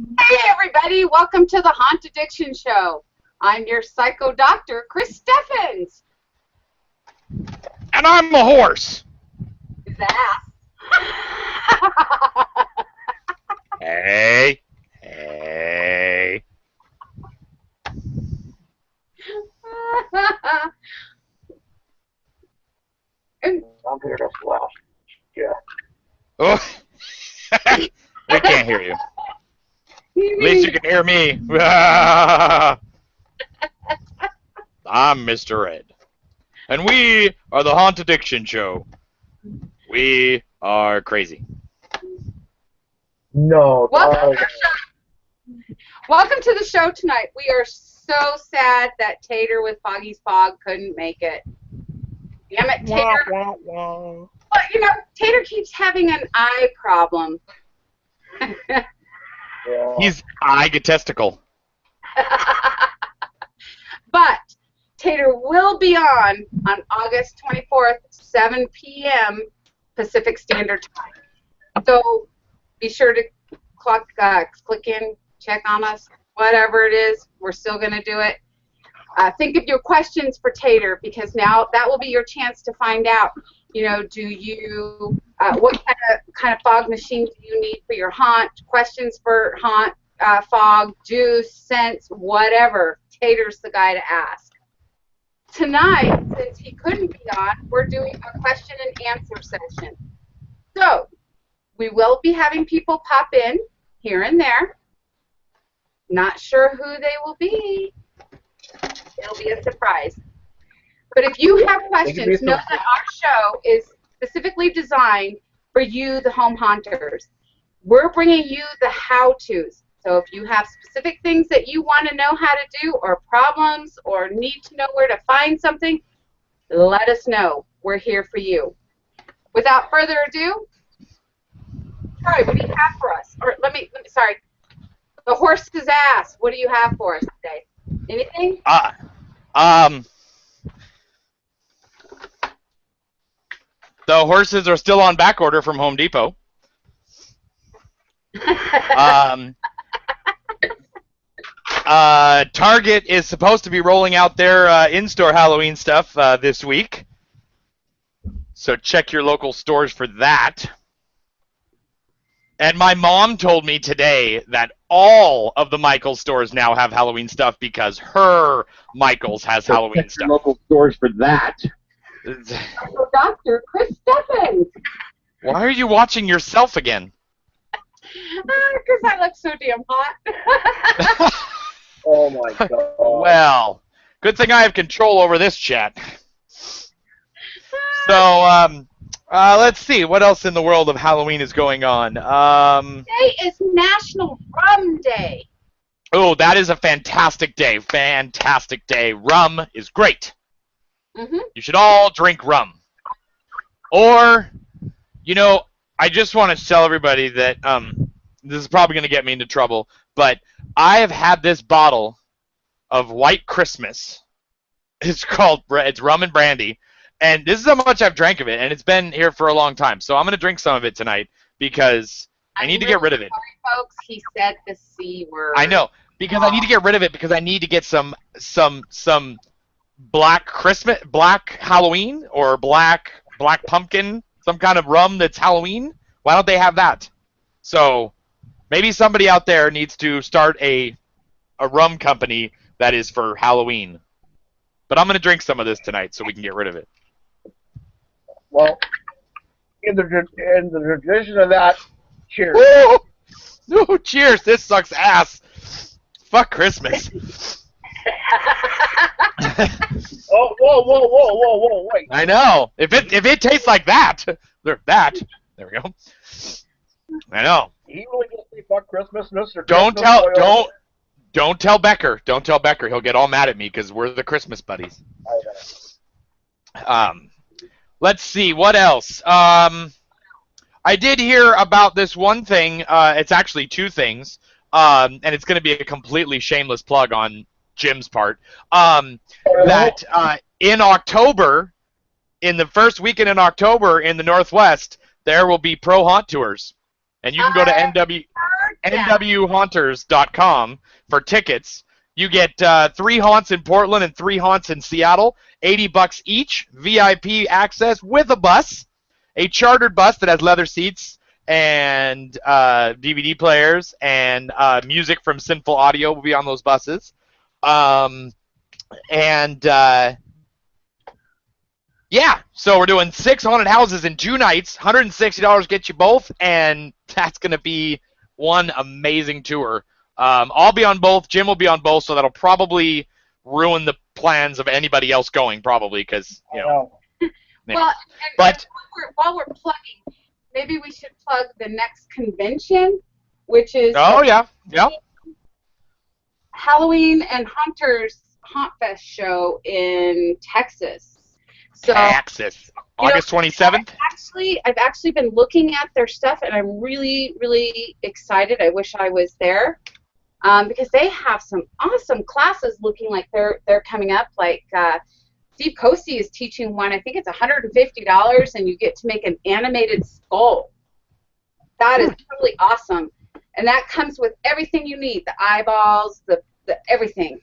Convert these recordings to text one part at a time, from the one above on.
Hey everybody, welcome to the Haunt Addiction Show. I'm your psycho doctor, Chris Steffens. And I'm a horse. That. Hey. Hey. And I'm here to flash. Yeah. Oh. We can't hear you. At least you can hear me. I'm Mr. Ed. And we are the Haunt Addiction Show. We are crazy. No. welcome, welcome to the show tonight. We are so sad that Tater with Foggy's Fog couldn't make it. Damn it, Tater. But, Tater keeps having an eye problem. Yeah. He's egotistical. But Tater will be on August 24th, 7 p.m. Pacific Standard Time. So be sure to click in, check on us, whatever it is. We're still going to do it. Think of your questions for Tater, because now that will be your chance to find out, do you, what kind of fog machine do you need for your haunt, questions for haunt, fog, juice, scents, whatever. Tater's the guy to ask. Tonight, since he couldn't be on, we're doing a question and answer session. So, we will be having people pop in here and there. Not sure who they will be. It'll be a surprise. But if you have questions, know that our show is specifically designed for you, the home haunters. We're bringing you the how-tos. So if you have specific things that you want to know how to do, or problems, or need to know where to find something, let us know. We're here for you. Without further ado, Troy, what do you have for us? Or sorry, the horse's ass. What do you have for us today? Anything? The horses are still on back order from Home Depot. Target is supposed to be rolling out their in-store Halloween stuff this week. So check your local stores for that. And my mom told me today that all of the Michaels stores now have Halloween stuff because her Michaels has Halloween stuff. Local stores for that. So Dr. Chris Steffens. Why are you watching yourself again? Because I look so damn hot. Oh my god. Well, good thing I have control over this chat. So, let's see. What else in the world of Halloween is going on? Today is National Rum Day. Oh, that is a fantastic day. Fantastic day. Rum is great. Mm-hmm. You should all drink rum. Or, I just want to tell everybody that this is probably going to get me into trouble, but I have had this bottle of White Christmas. It's rum and brandy, and this is how much I've drank of it, and it's been here for a long time. So I'm going to drink some of it tonight because I need to get rid of it. Sorry, folks, he said the C word. I know, because I need to get rid of it because I need to get some black Halloween or black pumpkin, some kind of rum that's Halloween. Why don't they have that? So maybe somebody out there needs to start a rum company that is for Halloween. But I'm going to drink some of this tonight so we can get rid of it. Well, in the tradition of that, cheers. Woo! No, cheers. This sucks ass. Fuck Christmas. Oh, whoa, wait. I know. If it tastes like that, there we go. I know. He really just say fuck Christmas, Mr. Don't Christmas tell Becker. Don't tell Becker. He'll get all mad at me because we're the Christmas buddies. Let's see what else. I did hear about this one thing. It's actually two things, and it's going to be a completely shameless plug on Jim's part. That in October, in the first weekend in October in the Northwest, there will be pro haunt tours, and you can go to NW. Heard nwhaunters.com for tickets. You get 3 haunts in Portland and 3 haunts in Seattle, $80 each, VIP access with a bus, a chartered bus that has leather seats and DVD players, and music from Sinful Audio will be on those buses. Yeah, so we're doing 6 haunted houses in 2 nights, $160 get you both, and that's going to be one amazing tour. I'll be on both, Jim will be on both, so that'll probably ruin the plans of anybody else going, probably, because, you know. Well, and while we're plugging, maybe we should plug the next convention, which is Halloween and Hunters Haunt Fest show in Texas. So, Texas, August 27th. I've actually been looking at their stuff, and I'm really, really excited. I wish I was there because they have some awesome classes looking like they're coming up. Like Steve Cosi is teaching one. I think it's $150, and you get to make an animated skull. That is totally awesome, and that comes with everything you need: the eyeballs, the everything.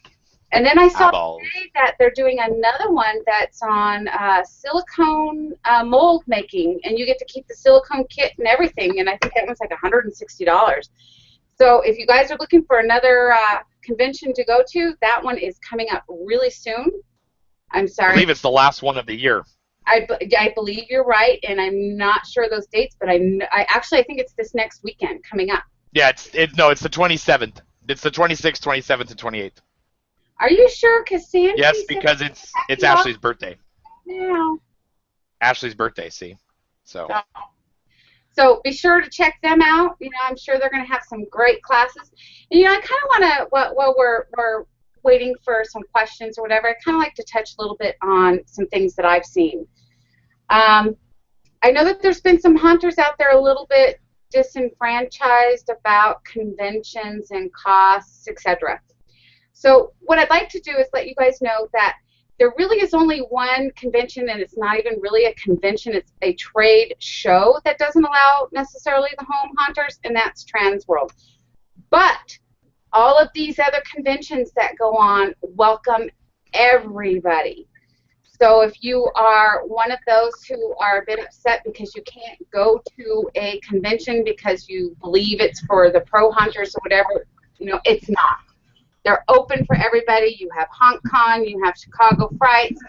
And then I saw today that they're doing another one that's on silicone mold making, and you get to keep the silicone kit and everything, and I think that one's like $160. So if you guys are looking for another convention to go to, that one is coming up really soon. I'm sorry. I believe it's the last one of the year. I believe you're right, and I'm not sure those dates, but I think it's this next weekend coming up. Yeah, it's the 27th. It's the 26th, 27th, and 28th. Are you sure? Because Sandy yes, because it's Ashley's birthday. Now. Ashley's birthday, see? So be sure to check them out. You know, I'm sure they're going to have some great classes. And, you know, I kind of want to, while we're waiting for some questions or whatever, I kind of like to touch a little bit on some things that I've seen. I know that there's been some hunters out there a little bit disenfranchised about conventions and costs, etc. So what I'd like to do is let you guys know that there really is only one convention, and it's not even really a convention. It's a trade show that doesn't allow necessarily the home hunters, and that's Transworld. But all of these other conventions that go on welcome everybody. So if you are one of those who are a bit upset because you can't go to a convention because you believe it's for the pro hunters or whatever, you know, it's not. They're open for everybody. You have HauntCon, you have Chicago Frights,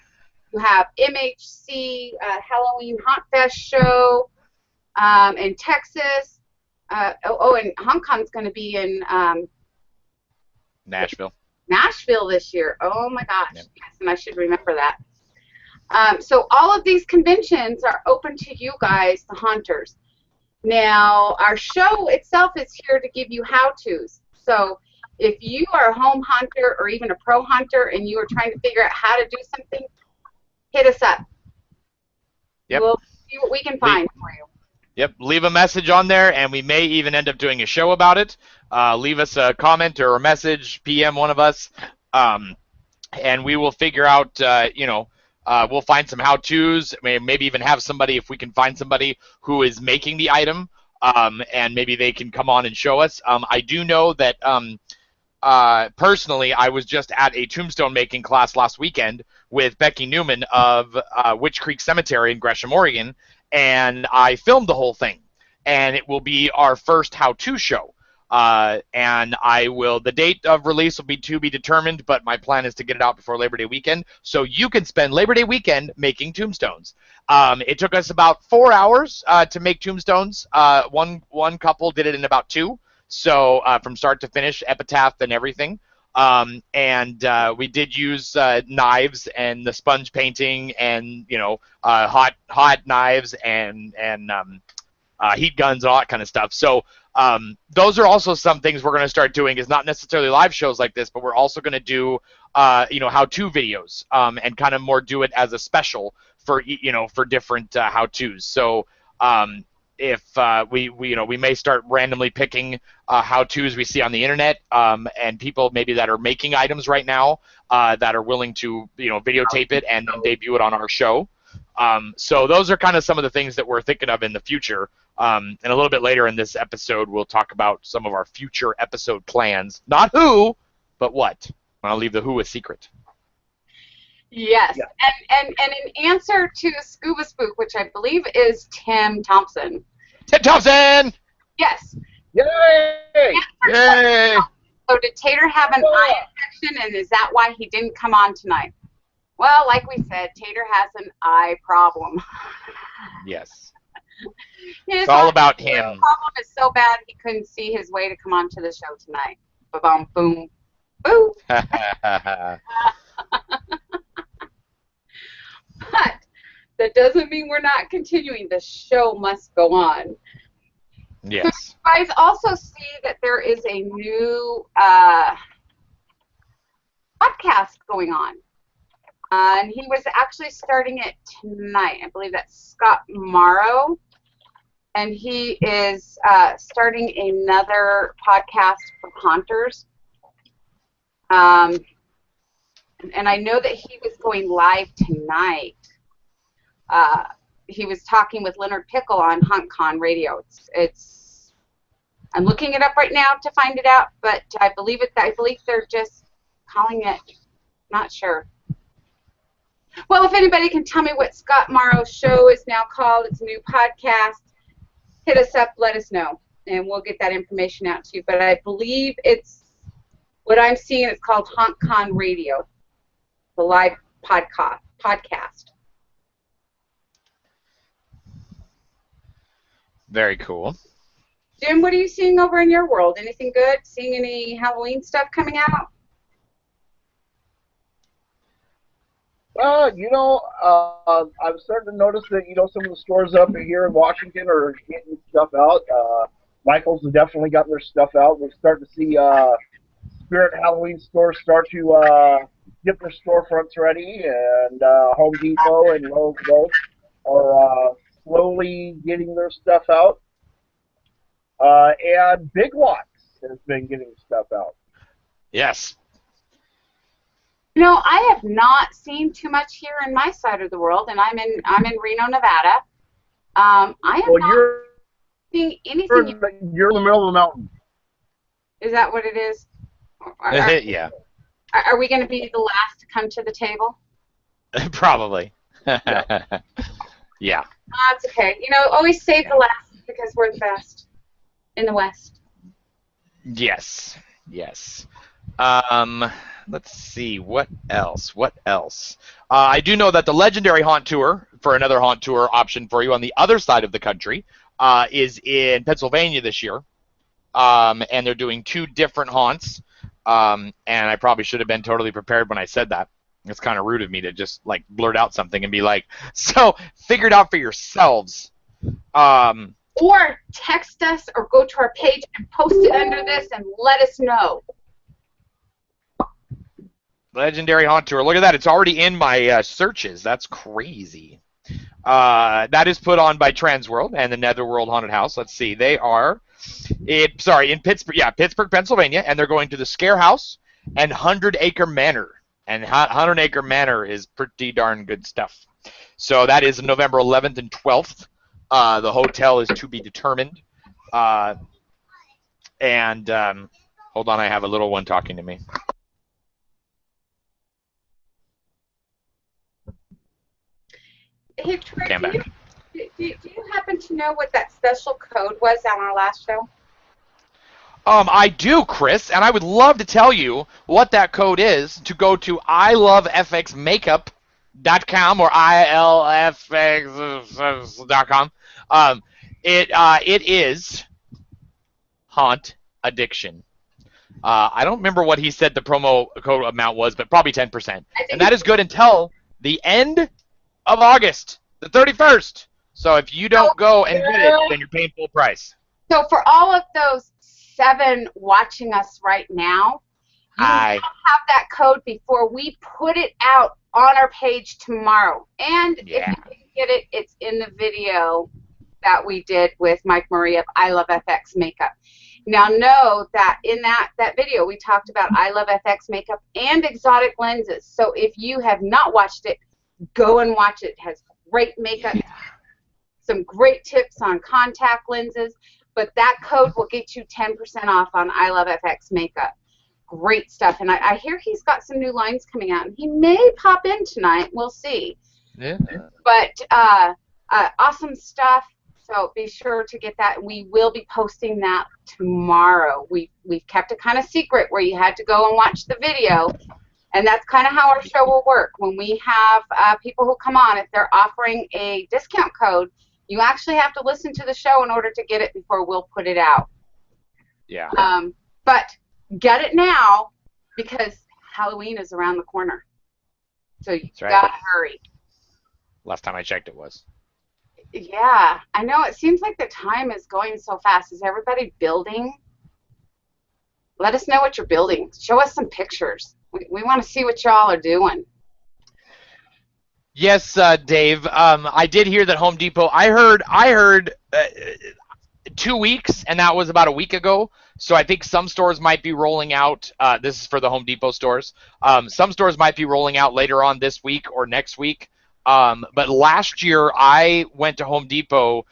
you have MHC, Halloween Haunt Fest show in Texas. And HauntCon's going to be in Nashville this year. Oh my gosh, yes, and I should remember that. So all of these conventions are open to you guys, the hunters. Now, our show itself is here to give you how-tos. So if you are a home hunter or even a pro hunter and you are trying to figure out how to do something, hit us up. Yep. We'll see what we can find for you. Yep. Leave a message on there, and we may even end up doing a show about it. Leave us a comment or a message, PM one of us, and we will figure out, we'll find some how-tos, maybe even have somebody, if we can find somebody who is making the item, and maybe they can come on and show us. I do know that personally, I was just at a tombstone making class last weekend with Becky Newman of Witch Creek Cemetery in Gresham, Oregon, and I filmed the whole thing. And it will be our first how-to show. And the date of release will be to be determined, but my plan is to get it out before Labor Day weekend, so you can spend Labor Day weekend making tombstones. It took us about 4 hours to make tombstones. One couple did it in about 2. So from start to finish, epitaph and everything. We did use knives and the sponge painting and hot knives and heat guns and all that kind of stuff. So those are also some things we're going to start doing. Is not necessarily live shows like this, but we're also going to do how-to videos and kind of more do it as a special for different how-tos. So if we may start randomly picking how-tos we see on the internet and people maybe that are making items right now that are willing to videotape it and then debut it on our show. So those are kind of some of the things that we're thinking of in the future. And a little bit later in this episode, we'll talk about some of our future episode plans. Not who, but what. I'll leave the who a secret. Yes, Yeah. and in answer to Scuba Spook, which I believe is Tim Thompson. Tim Thompson! Yes. Yay! Yay! So did Tater have an eye infection, and is that why he didn't come on tonight? Well, like we said, Tater has an eye problem. Yes. His It's all eye about him. problem is so bad he couldn't see his way to come on to the show tonight. Ba-bum, boom, boo. But that doesn't mean we're not continuing. The show must go on. Yes. You guys also see that there is a new podcast going on. And he was actually starting it tonight. I believe that's Scott Morrow. And he is starting another podcast for haunters. And I know that he was going live tonight. He was talking with Leonard Pickle on HauntCon Radio. It's I'm looking it up right now to find it out, but I believe they're just calling it. Not sure. Well, if anybody can tell me what Scott Morrow's show is now called, it's a new podcast, hit us up, let us know, and we'll get that information out to you. But I believe what I'm seeing is called HauntCon Radio, the live podcast. Very cool. Jim, what are you seeing over in your world? Anything good? Seeing any Halloween stuff coming out? I'm starting to notice that, some of the stores up here in Washington are getting stuff out. Michael's has definitely gotten their stuff out. We're starting to see Spirit Halloween stores start to get their storefronts ready, and Home Depot and Lowe's both are slowly getting their stuff out. And Big Lots has been getting stuff out. Yes. I have not seen too much here in my side of the world, and I'm in Reno, Nevada. I am not seeing anything. You're in the middle of the mountain. Is that what it is? Yeah. Are we going to be the last to come to the table? Probably. Yeah. That's okay. Always save the last because we're the best in the West. Yes. Yes. Let's see. What else? I do know that the Legendary Haunt Tour, for another haunt tour option for you on the other side of the country, is in Pennsylvania this year. And they're doing 2 different haunts. And I probably should have been totally prepared when I said that. It's kind of rude of me to just blurt out something and be like, so figure it out for yourselves. Or text us or go to our page and post it under this and let us know. Legendary Haunt Tour. Look at that. It's already in my searches. That's crazy. That is put on by Transworld and the Netherworld Haunted House. Let's see. They are in Pittsburgh. Yeah, Pittsburgh, Pennsylvania, and they're going to the Scare House and 100 Acre Manor. And 100 Acre Manor is pretty darn good stuff. So that is November 11th and 12th. The hotel is to be determined. Hold on, I have a little one talking to me. Hey, Troy, Okay, I'm back. do you happen to know what that special code was on our last show? I do, Chris, and I would love to tell you what that code is to go to ilovefxmakeup.com or ilfx.com. It is Haunt Addiction. I don't remember what he said the promo code amount was, but probably 10%. And that is good until the end of August, the 31st. So if you don't go and get it, then you're paying full price. So for all of those 7 watching us right now, you have that code before we put it out on our page tomorrow. And if you didn't get it, it's in the video that we did with Mike Murray of I Love FX Makeup. Now know that in that video we talked about I Love FX Makeup and exotic lenses. So if you have not watched it, go and watch it. It has great makeup, some great tips on contact lenses. But that code will get you 10% off on I Love FX makeup. Great stuff. And I hear he's got some new lines coming out, and he may pop in tonight. We'll see. Yeah. But awesome stuff. So be sure to get that. We will be posting that tomorrow. We've kept it kind of secret where you had to go and watch the video. And that's kind of how our show will work. When we have people who come on, if they're offering a discount code, you actually have to listen to the show in order to get it before we'll put it out. Yeah. But get it now because Halloween is around the corner. So you gotta hurry. Last time I checked, it was. Yeah, I know. It seems like the time is going so fast. Is everybody building? Let us know what you're building. Show us some pictures. We want to see what y'all are doing. Yes, Dave. I did hear that Home Depot. I heard 2 weeks, and that was about a week ago. So I think some stores might be rolling out. This is for the Home Depot stores. Some stores might be rolling out later on this week or next week. But last year, I went to Home Depot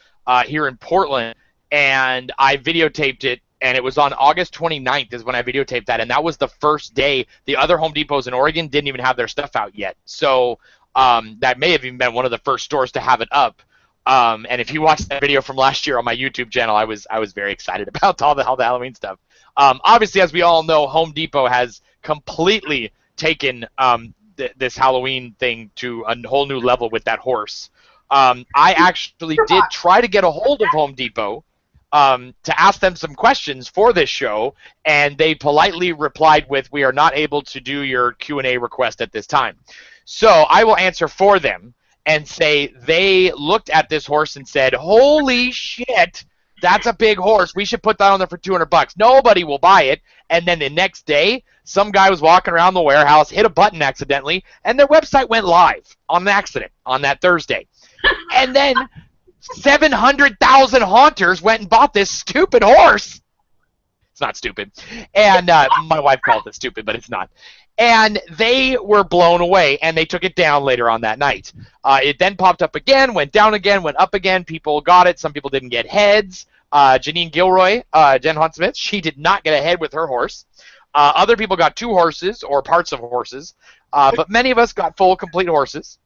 here in Portland, and I videotaped it. And it was on August 29th is when I videotaped that, and that was the first day. The other Home Depots in Oregon didn't even have their stuff out yet. So that may have even been one of the first stores to have it up. And if you watched that video from last year on my YouTube channel, I was very excited about all the Halloween stuff. Obviously, as we all know, Home Depot has completely taken this Halloween thing to a whole new level with that horse. I actually did try to get a hold of Home Depot to ask them some questions for this show, and they politely replied with, "We are not able to do your Q&A request at this time." So I will answer for them and say they looked at this horse and said, "Holy shit, that's a big horse. We should put that on there for $200. Nobody will buy it." And then the next day, some guy was walking around the warehouse, hit a button accidentally, and their website went live on an accident on that Thursday. And then 700,000 haunters went and bought this stupid horse. It's not stupid. And my wife called it stupid, but it's not. And they were blown away, and they took it down later on that night. It then popped up again, went down again, went up again. People got it. Some people didn't get heads. Janine Gilroy, Jen Hunt Smith, she did not get a head with her horse. Other people got 2 horses or parts of horses, but many of us got full, complete horses.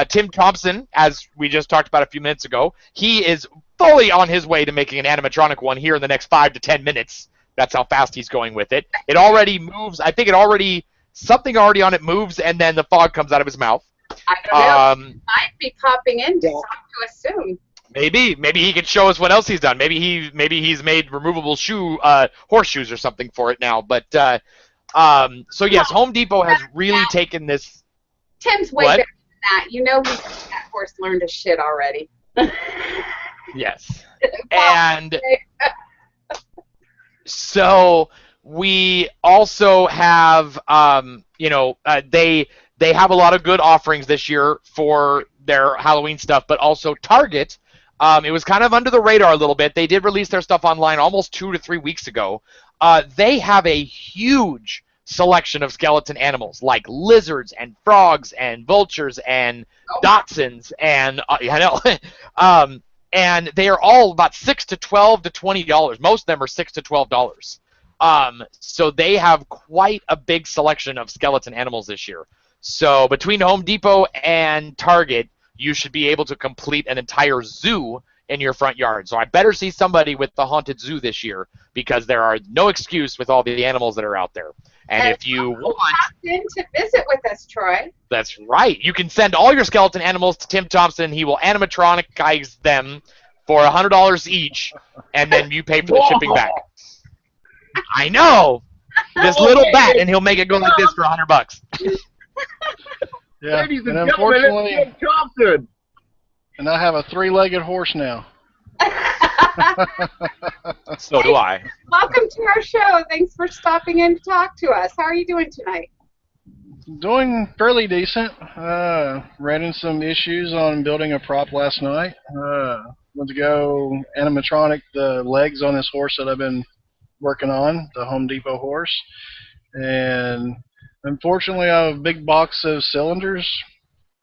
Tim Thompson, as we just talked about a few minutes ago, he is fully on his way to making an animatronic one here in the next 5 to 10 minutes. That's how fast he's going with it. It already moves. I think something already on it moves, and then the fog comes out of his mouth. I don't know. He might be popping in to talk to us soon. Maybe he could show us what else he's done. Maybe he's made removable horseshoes or something for it now. But so yes, Home Depot has really taken this. Tim's way better than that. You know that horse learned his shit already. Yes. And so we also have, they have a lot of good offerings this year for their Halloween stuff, but also Target. It was kind of under the radar a little bit. They did release their stuff online almost 2 to 3 weeks ago. They have a huge selection of skeleton animals like lizards and frogs and vultures and dachshunds and and they are all about $6 to $12 to $20. Most of them are $6 to $12. So they have quite a big selection of skeleton animals this year. So between Home Depot and Target, you should be able to complete an entire zoo in your front yard. So I better see somebody with the haunted zoo this year because there are no excuse with all the animals that are out there. And if you want in to visit with us, Troy. That's right. You can send all your skeleton animals to Tim Thompson. He will animatronic them for $100 each, and then you pay for the shipping back. I know. This little bat, and he'll make it go like this for $100. Yeah, Ladies and and unfortunately, gentlemen, it's Tim Thompson. and I have a 3-legged horse now. So do I. Welcome to our show. Thanks for stopping in to talk to us. How are you doing tonight? Doing fairly decent. Ran into some issues on building a prop last night. Went to go animatronic the legs on this horse that I've been working on, the Home Depot horse. And unfortunately, I have a big box of cylinders.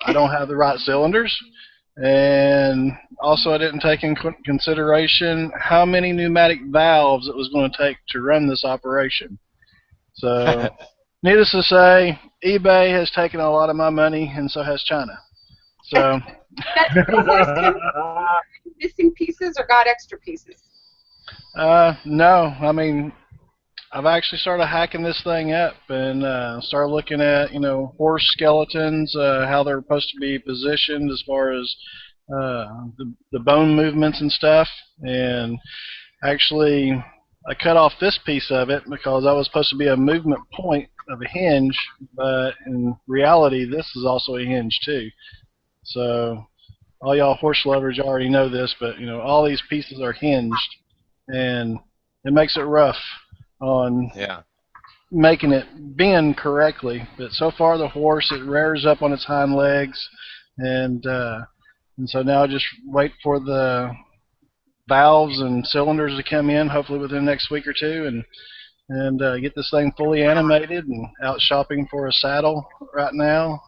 I don't have the right cylinders. And also I didn't take in consideration how many pneumatic valves it was going to take to run this operation. So, needless to say, eBay has taken a lot of my money, and so has China. So, Missing pieces or got extra pieces? no, I mean, I've actually started hacking this thing up and started looking at, horse skeletons, how they're supposed to be positioned as far as the bone movements and stuff. And actually, I cut off this piece of it because that was supposed to be a movement point of a hinge, but in reality, this is also a hinge too. So, all y'all horse lovers, you already know this, but all these pieces are hinged, and it makes it rough on making it bend correctly. But so far, the horse, it rears up on its hind legs, and so now I just wait for the valves and cylinders to come in, hopefully within the next week or two, and get this thing fully animated and out shopping for a saddle right now.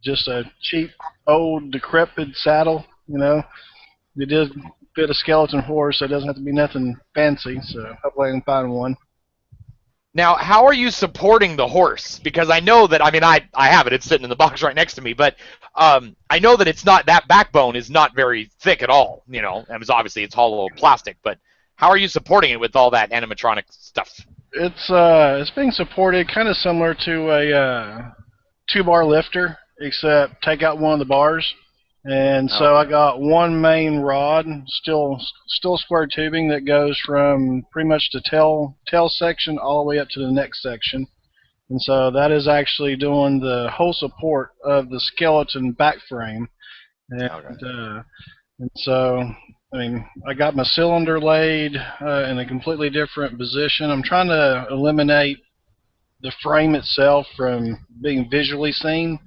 Just a cheap, old, decrepit saddle, It did fit a skeleton horse, so it doesn't have to be nothing fancy, so hopefully I can find one. Now, how are you supporting the horse? Because I know that, I have it. It's sitting in the box right next to me. But I know that it's not, that backbone is not very thick at all. Obviously it's hollow plastic. But how are you supporting it with all that animatronic stuff? It's being supported kind of similar to a 2-bar lifter, except take out one of the bars. And so I got one main rod, still square tubing that goes from pretty much the tail section all the way up to the neck section. And so that is actually doing the whole support of the skeleton back frame. And so, I got my cylinder laid in a completely different position. I'm trying to eliminate the frame itself from being visually seen.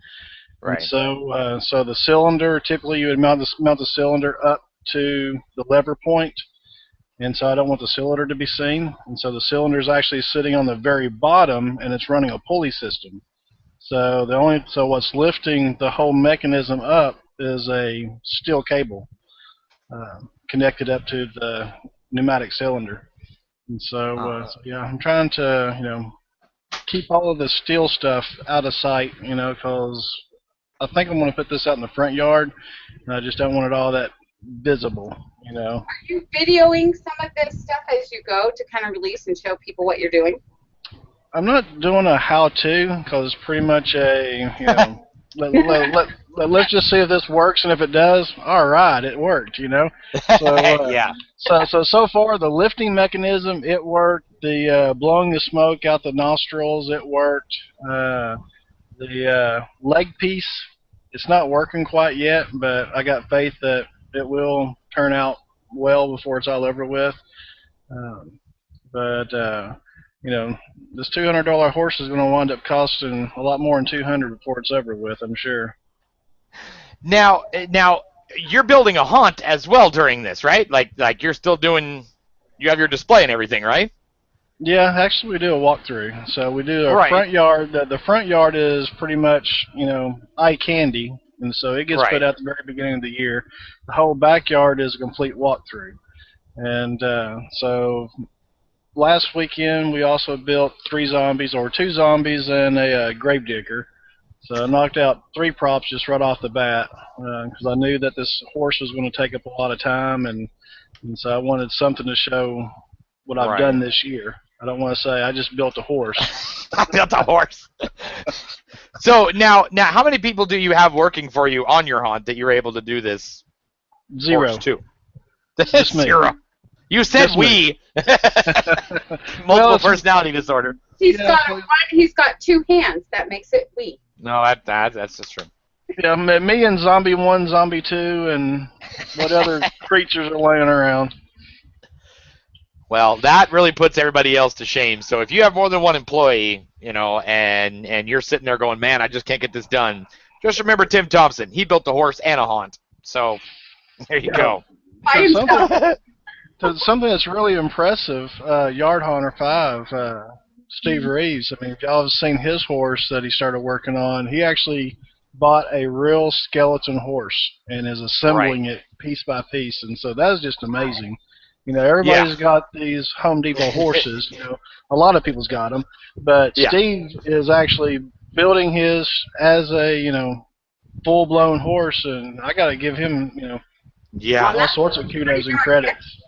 Right. And so the cylinder, typically you would mount the cylinder up to the lever point, and so I don't want the cylinder to be seen. And so the cylinder is actually sitting on the very bottom, and it's running a pulley system. So what's lifting the whole mechanism up is a steel cable connected up to the pneumatic cylinder. And so I'm trying to keep all of the steel stuff out of sight, because I think I'm going to put this out in the front yard, and I just don't want it all that visible, Are you videoing some of this stuff as you go to kind of release and show people what you're doing? I'm not doing a how-to, because it's pretty much a, let's just see if this works, and if it does, all right, it worked, So, so far, the lifting mechanism, it worked. The blowing the smoke out the nostrils, it worked. The leg piece, it's not working quite yet, but I got faith that it will turn out well before it's all over with. This $200 horse is going to wind up costing a lot more than $200 before it's over with, I'm sure. Now, you're building a haunt as well during this, right? Like you're still doing, you have your display and everything, right? Yeah, actually we do a walkthrough. So we do a front yard. The front yard is pretty much, eye candy, and so it gets put out at the very beginning of the year. The whole backyard is a complete walkthrough. And so last weekend we also built 2 zombies and a gravedigger. So I knocked out 3 props just right off the bat because I knew that this horse was going to take up a lot of time, and so I wanted something to show what I've done this year. I don't want to say I just built a horse. I built a horse. So now, how many people do you have working for you on your haunt that you're able to do this? 0. Horse too. 0. You said Just we. Multiple personality disorder. He's got 2 hands. That makes it we. No, that's just true. Yeah, me and Zombie 1, Zombie 2, and what other creatures are laying around. Well, that really puts everybody else to shame. So if you have more than 1 employee, and you're sitting there going, man, I just can't get this done, just remember Tim Thompson. He built a horse and a haunt. So there you go. Something that's really impressive, Yard Haunter 5, Steve Reeves. If y'all have seen his horse that he started working on, he actually bought a real skeleton horse and is assembling it piece by piece, and so that is just amazing. You know, everybody's got these Home Depot horses. You know, a lot of people's got them, but Steve is actually building his as a full-blown horse, and I got to give him all sorts of kudos and credits.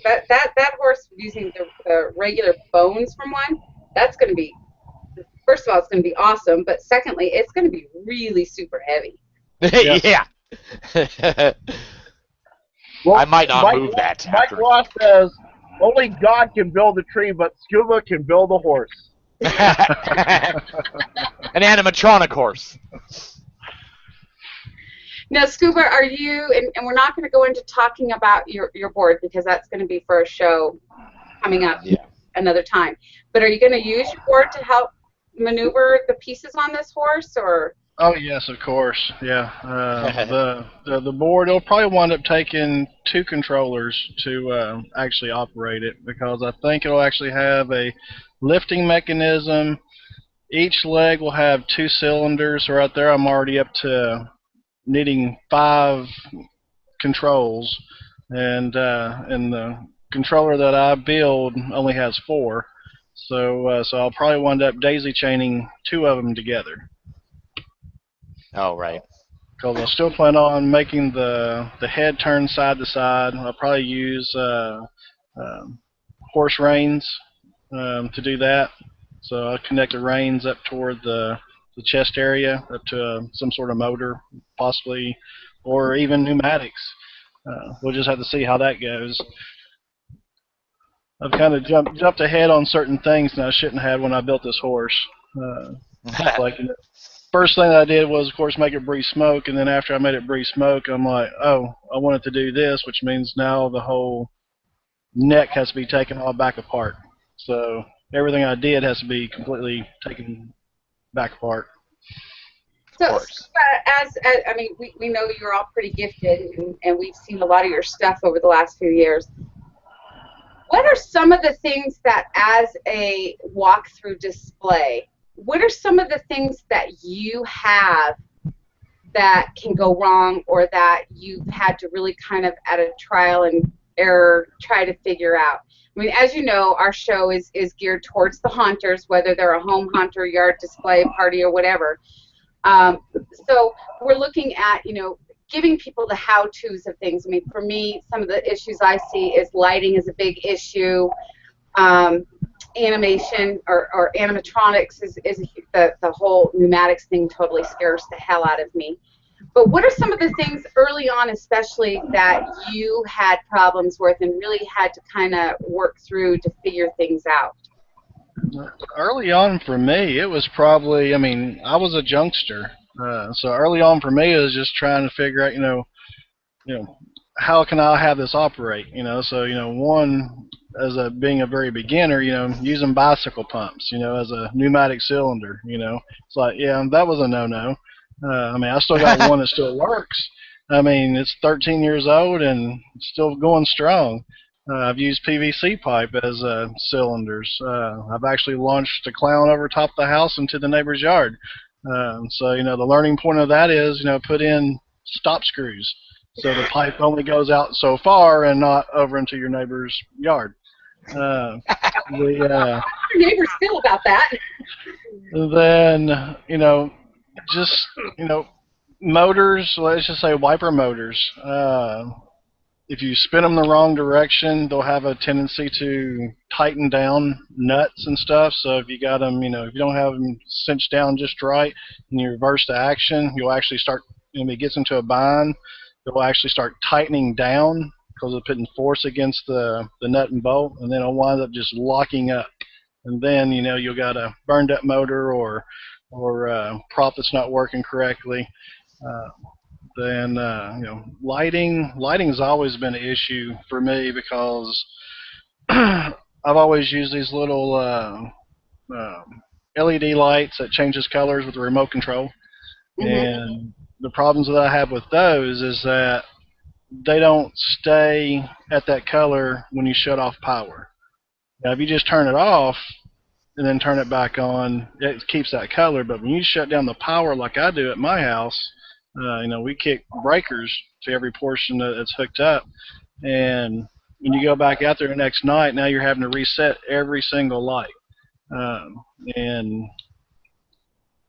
That horse using the regular bones from one, that's going to be, first of all, it's going to be awesome, but secondly, it's going to be really super heavy. Yeah. Well, I might not move that. Mike Ross says, only God can build a tree, but Scuba can build a horse. An animatronic horse. Now, Scuba, are you, and we're not going to go into talking about your board because that's going to be for a show coming up another time, but are you going to use your board to help maneuver the pieces on this horse, or? Oh yes, of course. Yeah, the board, it'll probably wind up taking 2 controllers to actually operate it, because I think it'll actually have a lifting mechanism. Each leg will have 2 cylinders. So right there, I'm already up to needing 5 controls, and the controller that I build only has 4. So I'll probably wind up daisy chaining 2 of them together. Oh, right. Because I still plan on making the head turn side to side. I'll probably use horse reins to do that. So I'll connect the reins up toward the chest area, up to some sort of motor, possibly, or even pneumatics. We'll just have to see how that goes. I've kind of jumped ahead on certain things that I shouldn't have when I built this horse. Like, first thing I did was, of course, make it breathe smoke, and then after I made it breathe smoke, I'm like, oh, I want it to do this, which means now the whole neck has to be taken all back apart. So everything I did has to be completely taken back apart. So, I mean, we know you're all pretty gifted, and we've seen a lot of your stuff over the last few years. What are some of the things that, as a walkthrough display, what are some of the things that you have that can go wrong, or that you've had to really kind of, at a trial and error, try to figure out? I mean, as you know, our show is geared towards the haunters, whether they're a home haunter, yard display, party, or whatever. So we're looking at, giving people the how-tos of things. I mean, for me, some of the issues I see is lighting is a big issue. Animation or animatronics is the whole pneumatics thing totally scares the hell out of me. But what are some of the things early on, especially, that you had problems with and really had to kind of work through to figure things out? Early on for me, it was probably, I mean, I was a youngster. So early on for me, it was just trying to figure out, how can I have this operate? So, one, being a very beginner, using bicycle pumps, as a pneumatic cylinder, it's like, that was a no-no. I mean, I still got one that still works. I mean, it's 13 years old and still going strong. I've used PVC pipe as cylinders. I've actually launched a clown over top of the house into the neighbor's yard. So, the learning point of that is, put in stop screws. So the pipe only goes out so far and not over into your neighbor's yard. How do your neighbors feel about that? Then, motors, let's just say wiper motors. If you spin them the wrong direction, they'll have a tendency to tighten down nuts and stuff. So if you got them, if you don't have them cinched down just right and you reverse the action, you'll actually start, if it gets into a bind, it'll actually start tightening down because of putting force against the nut and bolt, and then it'll wind up just locking up. And then, you'll got a burned up motor or prop that's not working correctly. Then lighting's always been an issue for me because I've always used these little LED lights that changes colors with the remote control. Mm-hmm. And the problems that I have with those is that they don't stay at that color when you shut off power. Now, if you just turn it off, and then turn it back on, it keeps that color. But when you shut down the power like I do at my house, we kick breakers to every portion that's hooked up, and when you go back out there the next night, now you're having to reset every single light. And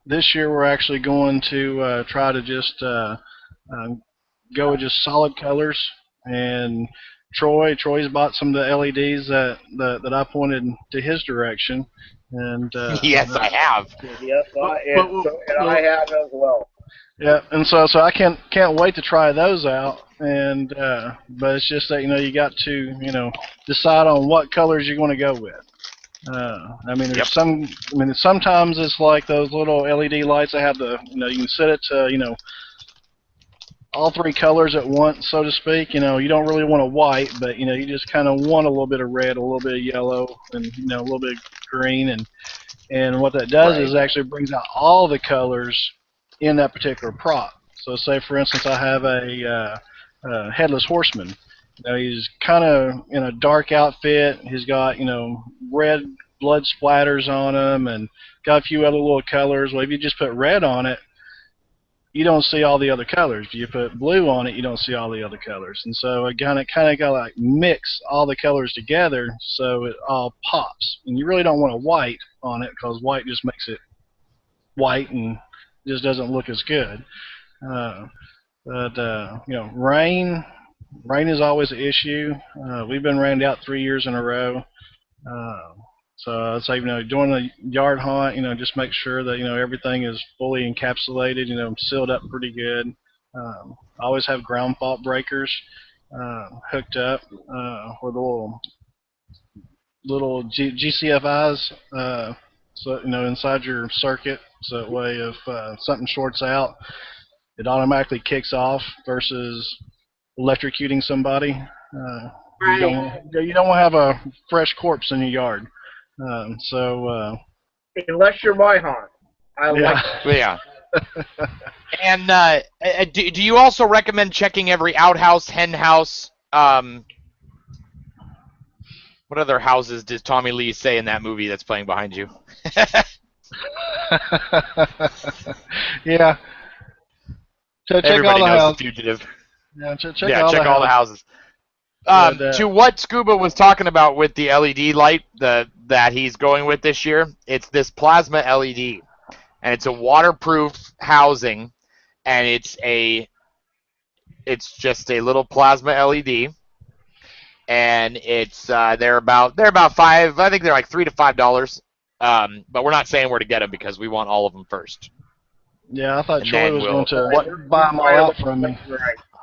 this year we're actually going to try to just go with just solid colors. And Troy's bought some of the LEDs that I pointed to his direction. And Yes, I have. Yes, I have as well. Yeah, and so I can't wait to try those out. And but it's just that you got to decide on what colors you're going to go with. There's sometimes it's like those little LED lights that have the you can set it to all three colors at once, so to speak. You don't really want a white, but you just kind of want a little bit of red, a little bit of yellow, and a little bit of green, and what that does is it actually brings out all the colors in that particular prop. So say for instance I have a headless horseman. He's kind of in a dark outfit. He's got red blood splatters on him and got a few other little colors. Well, if you just put red on it, you don't see all the other colors. If you put blue on it, you don't see all the other colors. And so again, it kind of got to like mix all the colors together so it all pops. And you really don't want a white on it because white just makes it white and just doesn't look as good. Rain is always an issue. We've been rained out 3 years in a row. So I'd say, during the yard hunt, just make sure that, everything is fully encapsulated, sealed up pretty good. I always have ground fault breakers hooked up with little GCFIs, so, inside your circuit. So that way if something shorts out, it automatically kicks off versus electrocuting somebody. You don't want to have a fresh corpse in your yard. Unless you're my hunt. Yeah. And do you also recommend checking every outhouse, hen house? What other houses does Tommy Lee say in that movie that's playing behind you? Yeah. Check Everybody all the knows houses. The Fugitive. Yeah, check all the houses. To what Scuba was talking about with the LED light that he's going with this year, it's this plasma LED, and it's a waterproof housing, and it's just a little plasma LED, and it's they're about $5. I think they're like $3 to $5. But we're not saying where to get them because we want all of them first. Yeah, I thought Troy was going to buy them all out from me.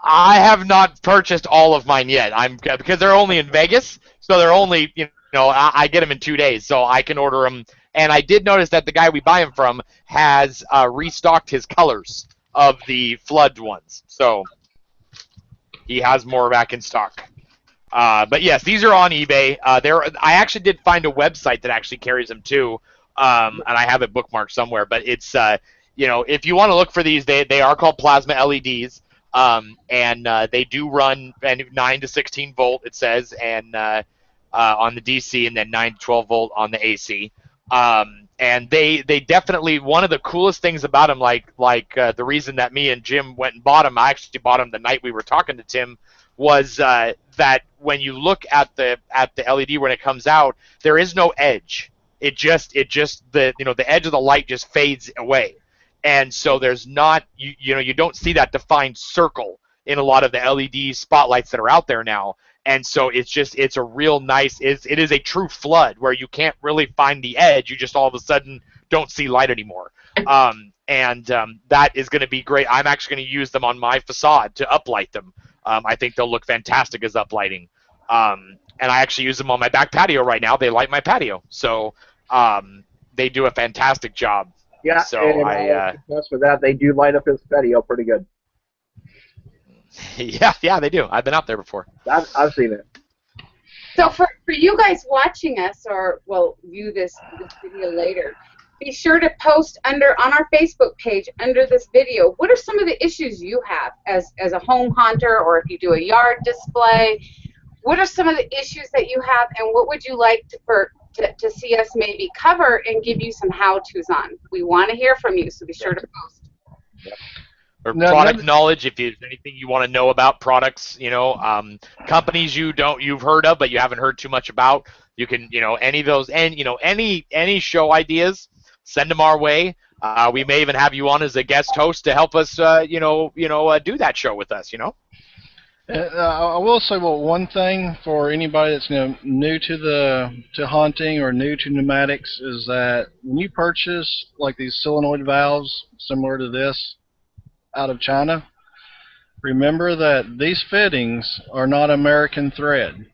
I have not purchased all of mine yet. Because they're only in Vegas, so they're only I get them in 2 days, so I can order them. And I did notice that the guy we buy them from has restocked his colors of the flood ones, so he has more back in stock. But yes, these are on eBay. I actually did find a website that actually carries them too, and I have it bookmarked somewhere. But it's if you want to look for these, they are called plasma LEDs. And they do run 9 to 16 volt, it says, and on the DC, and then 9 to 12 volt on the AC. And they definitely, one of the coolest things about them, like the reason that me and Jim went and bought them, I actually bought them the night we were talking to Tim, was that when you look at the LED when it comes out, there is no edge. It just the edge of the light just fades away. And so there's not, you don't see that defined circle in a lot of the LED spotlights that are out there now. And so it's a real nice, it is a true flood where you can't really find the edge. You just all of a sudden don't see light anymore. That is going to be great. I'm actually going to use them on my facade to uplight them. I think they'll look fantastic as uplighting. And I actually use them on my back patio right now. They light my patio. So they do a fantastic job. Yeah, so and for that, they do light up his patio pretty good. Yeah, they do. I've been out there before. I've seen it. So for you guys watching us, or view this video later, be sure to post on our Facebook page under this video. What are some of the issues you have as a home hunter, or if you do a yard display? What are some of the issues that you have, and what would you like for to see us maybe cover and give you some how-tos on. We want to hear from you, so be sure to post. Or No, product no- knowledge, if there's anything you want to know about products, companies you've heard of but you haven't heard too much about, you can, any of those, and any show ideas, send them our way. We may even have you on as a guest host to help us, do that show with us. I will say, one thing for anybody that's new to hunting or new to pneumatics is that when you purchase like these solenoid valves similar to this out of China, remember that these fittings are not American thread.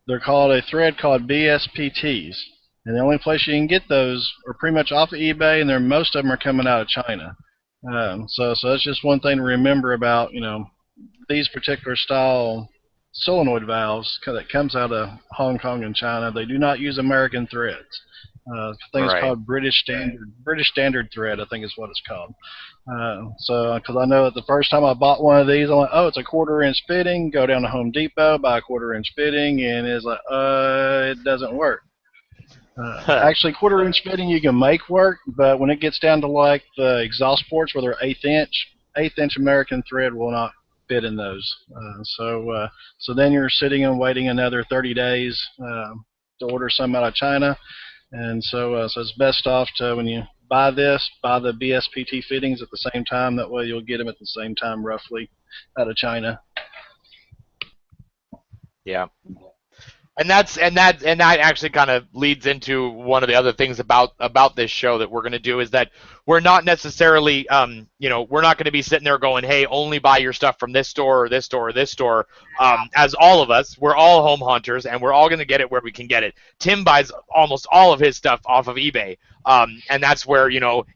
They're called a thread called BSPTs, and the only place you can get those are pretty much off of eBay, and most of them are coming out of China. So that's just one thing to remember about these particular style solenoid valves that comes out of Hong Kong and China. They do not use American threads. I think it's called British Standard thread, I think is what it's called. Because I know that the first time I bought one of these, I'm like, oh, it's a 1/4-inch fitting. Go down to Home Depot, buy a 1/4-inch fitting, and it's like, it doesn't work. Actually, 1/4-inch fitting you can make work, but when it gets down to like the exhaust ports where they're 1/8 inch American thread will not fit in those. So then you're sitting and waiting another 30 days to order some out of China. And so it's best off to, when you buy the BSPT fittings at the same time. That way you'll get them at the same time roughly out of China. Yeah. And that actually kind of leads into one of the other things about this show that we're going to do, is that we're not necessarily, we're not going to be sitting there going, hey, only buy your stuff from this store or this store or this store. As all of us, we're all home hunters, and we're all going to get it where we can get it. Tim buys almost all of his stuff off of eBay, and that's where,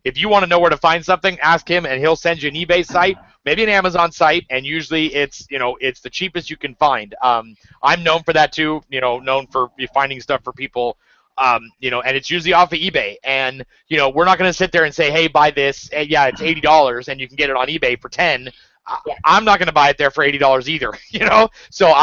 if you want to know where to find something, ask him, and he'll send you an eBay site, maybe an Amazon site, and usually it's the cheapest you can find. I'm known for that too, known for finding stuff for people, and it's usually off of eBay. And we're not going to sit there and say, hey, buy this. Yeah, it's $80, and you can get it on eBay for $10. I'm not going to buy it there for $80 either. So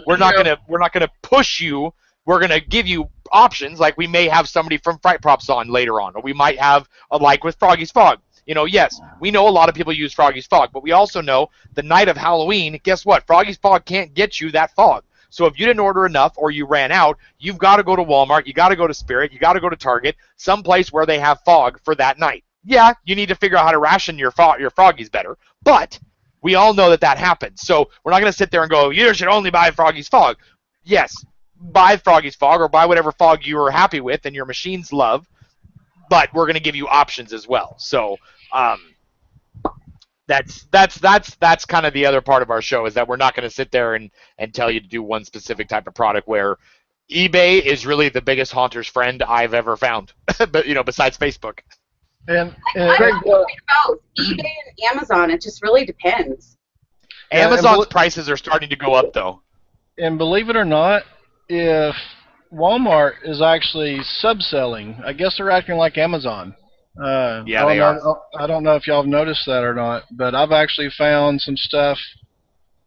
we're not going to push you. We're going to give you options. Like we may have somebody from Fright Props on later on, or we might have like with Froggy's Fog. Yes, we know a lot of people use Froggy's Fog, but we also know the night of Halloween, guess what? Froggy's Fog can't get you that fog. So if you didn't order enough or you ran out, you've got to go to Walmart, you got to go to Spirit, you got to go to Target, someplace where they have fog for that night. Yeah, you need to figure out how to ration your Froggies better, but we all know that happens. So we're not going to sit there and go, you should only buy Froggy's Fog. Yes, buy Froggy's Fog or buy whatever fog you are happy with and your machines love, but we're going to give you options as well. So that's kind of the other part of our show, is that we're not going to sit there and tell you to do one specific type of product, where eBay is really the biggest haunter's friend I've ever found, but besides Facebook. And both eBay and Amazon. It just really depends. Amazon's prices are starting to go up though. And believe it or not, if Walmart is actually subselling, I guess they're acting like Amazon. Yeah, they are. I don't know if y'all have noticed that or not, but I've actually found some stuff,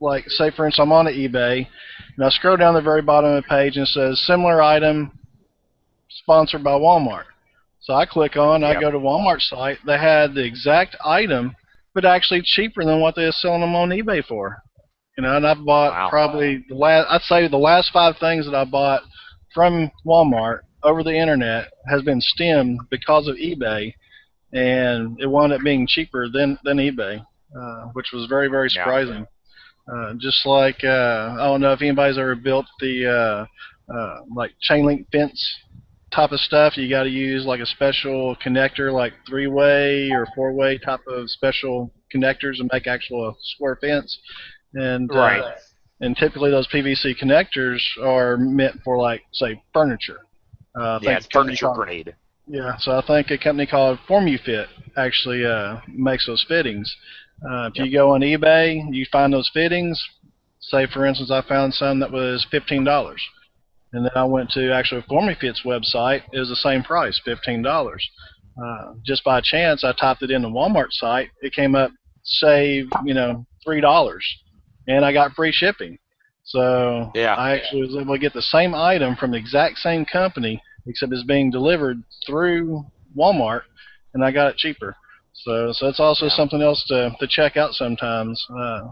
like, say, for instance, I'm on eBay, and I scroll down the very bottom of the page, and it says, similar item sponsored by Walmart. So I click on, I go to Walmart's site, they had the exact item, but actually cheaper than what they were selling them on eBay for. And I bought probably I'd say the last 5 things that I bought from Walmart over the internet has been stemmed because of eBay, and it wound up being cheaper than eBay, which was very, very surprising. Just like I don't know if anybody's ever built the like chain link fence type of stuff. You got to use like a special connector, like 3-way or 4-way type of special connectors to make actual square fence. And and typically those PVC connectors are meant for, like, say, furniture. It's furniture grenade. Yeah, so I think a company called FormuFit actually makes those fittings. If you go on eBay, you find those fittings. Say, for instance, I found some that was $15. And then I went to actually FormuFit's website. It was the same price, $15. Just by chance, I typed it in the Walmart site. It came up, say, $3. And I got free shipping. So Yeah. I actually was able to get the same item from the exact same company, except it's being delivered through Walmart, and I got it cheaper. So it's also something else to check out sometimes.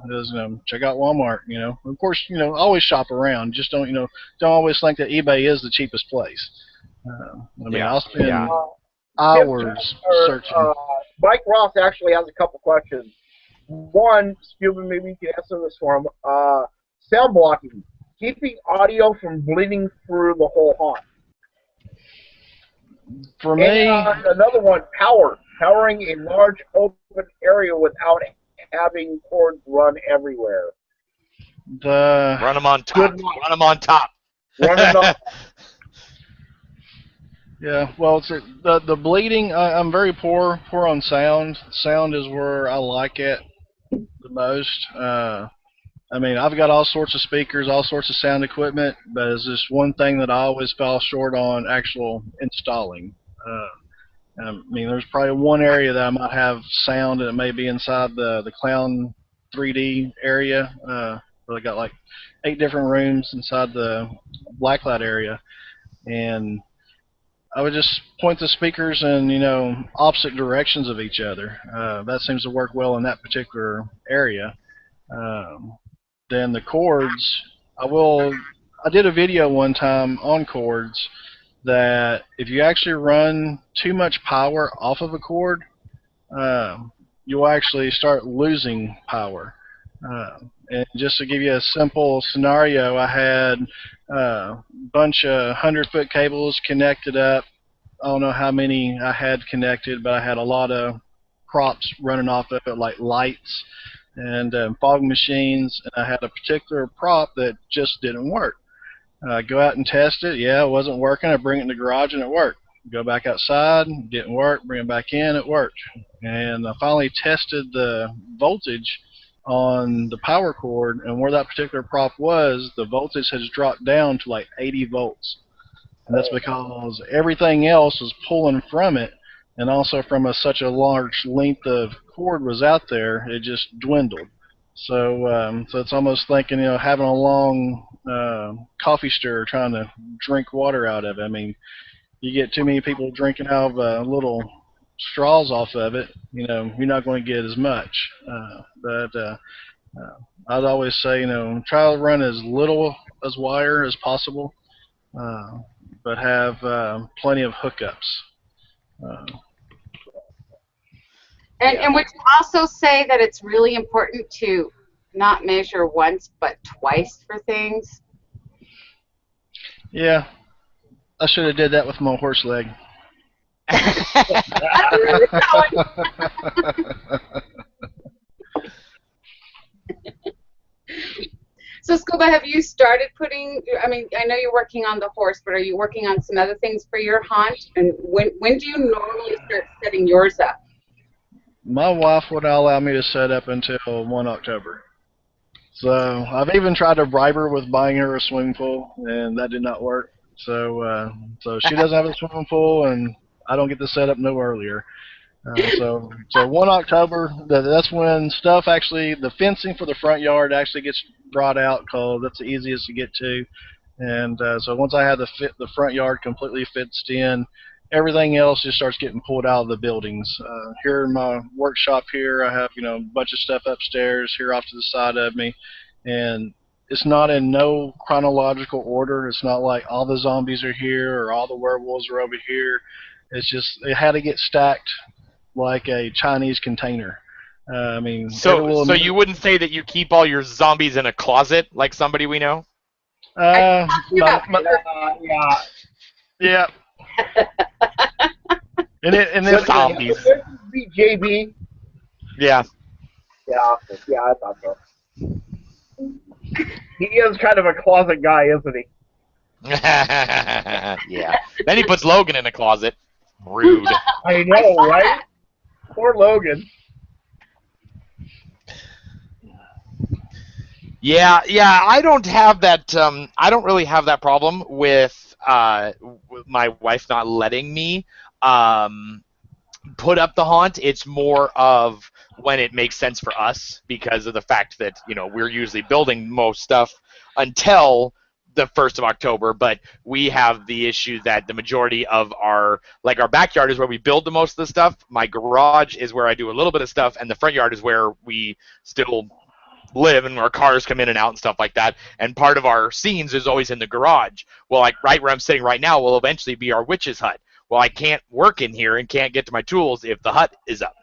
Is check out Walmart. Of course, always shop around. Just don't always think that eBay is the cheapest place. I'll spend hours searching. Mike Ross actually has a couple questions. One, Spielman, maybe you can answer this for him. Sound blocking, keeping audio from bleeding through the whole haunt. For me, another one, powering a large open area without having cords run everywhere. Run them on top. Run them on top. Yeah, well, it's the bleeding. I'm very poor on sound. Sound is where I like it the most. I've got all sorts of speakers, all sorts of sound equipment, but it's just one thing that I always fall short on actual installing. There's probably one area that I might have sound, and it may be inside the Clown 3D area. Where they got like 8 different rooms inside the Blacklight area, and I would just point the speakers in opposite directions of each other. That seems to work well in that particular area. Then the cords, I did a video one time on cords that if you actually run too much power off of a cord, you'll actually start losing power. And just to give you a simple scenario, I had a bunch of 100-foot cables connected up. I don't know how many I had connected, but I had a lot of props running off of it, like lights and fog machines, and I had a particular prop that just didn't work. Go out and test it. Yeah, it wasn't working. I bring it in the garage, and it worked. Go back outside, didn't work. Bring it back in, it worked. And I finally tested the voltage on the power cord, and where that particular prop was, the voltage has dropped down to like 80 volts. And that's because everything else was pulling from it, and also from such a large length of cord was out there, it just dwindled. So it's almost thinking, having a long coffee stirrer trying to drink water out of it. You get too many people drinking out of little straws off of it, you're not going to get as much. But I'd always say, try to run as little as wire as possible, but have plenty of hookups. And would you also say that it's really important to not measure once but twice for things? Yeah, I should have did that with my horse leg. So, Scuba, have you started putting, I know you're working on the horse, but are you working on some other things for your haunt? And when do you normally start setting yours up? My wife would not allow me to set up until 1 October. So I've even tried to bribe her with buying her a swimming pool, and that did not work. So she doesn't have a swimming pool, and I don't get to set up no earlier. So 1 October, that's when stuff actually, the fencing for the front yard actually gets brought out, because that's the easiest to get to. And so once I have the front yard completely fenced in, everything else just starts getting pulled out of the buildings. Here in my workshop here, I have a bunch of stuff upstairs here off to the side of me, and it's not in no chronological order. It's not like all the zombies are here or all the werewolves are over here. It's just it had to get stacked like a Chinese container. So you wouldn't say that you keep all your zombies in a closet like somebody we know? Yeah. And then zombies. JB. Yeah. Yeah, I thought so. He is kind of a closet guy, isn't he? Yeah. Then he puts Logan in a closet. Rude. I know, right? Poor Logan. Yeah. I don't have that. I don't really have that problem with my wife not letting me. put up the haunt. It's more of when it makes sense for us because of the fact that, you know, we're usually building most stuff until the 1st of October, but we have the issue that the majority of our backyard is where we build the most of the stuff. My garage is where I do a little bit of stuff, and the front yard is where we still live and our cars come in and out and stuff like that. And part of our scenes is always in the garage. Well, like right where I'm sitting right now will eventually be our witch's hut. Well, I can't work in here and can't get to my tools if the hut is up.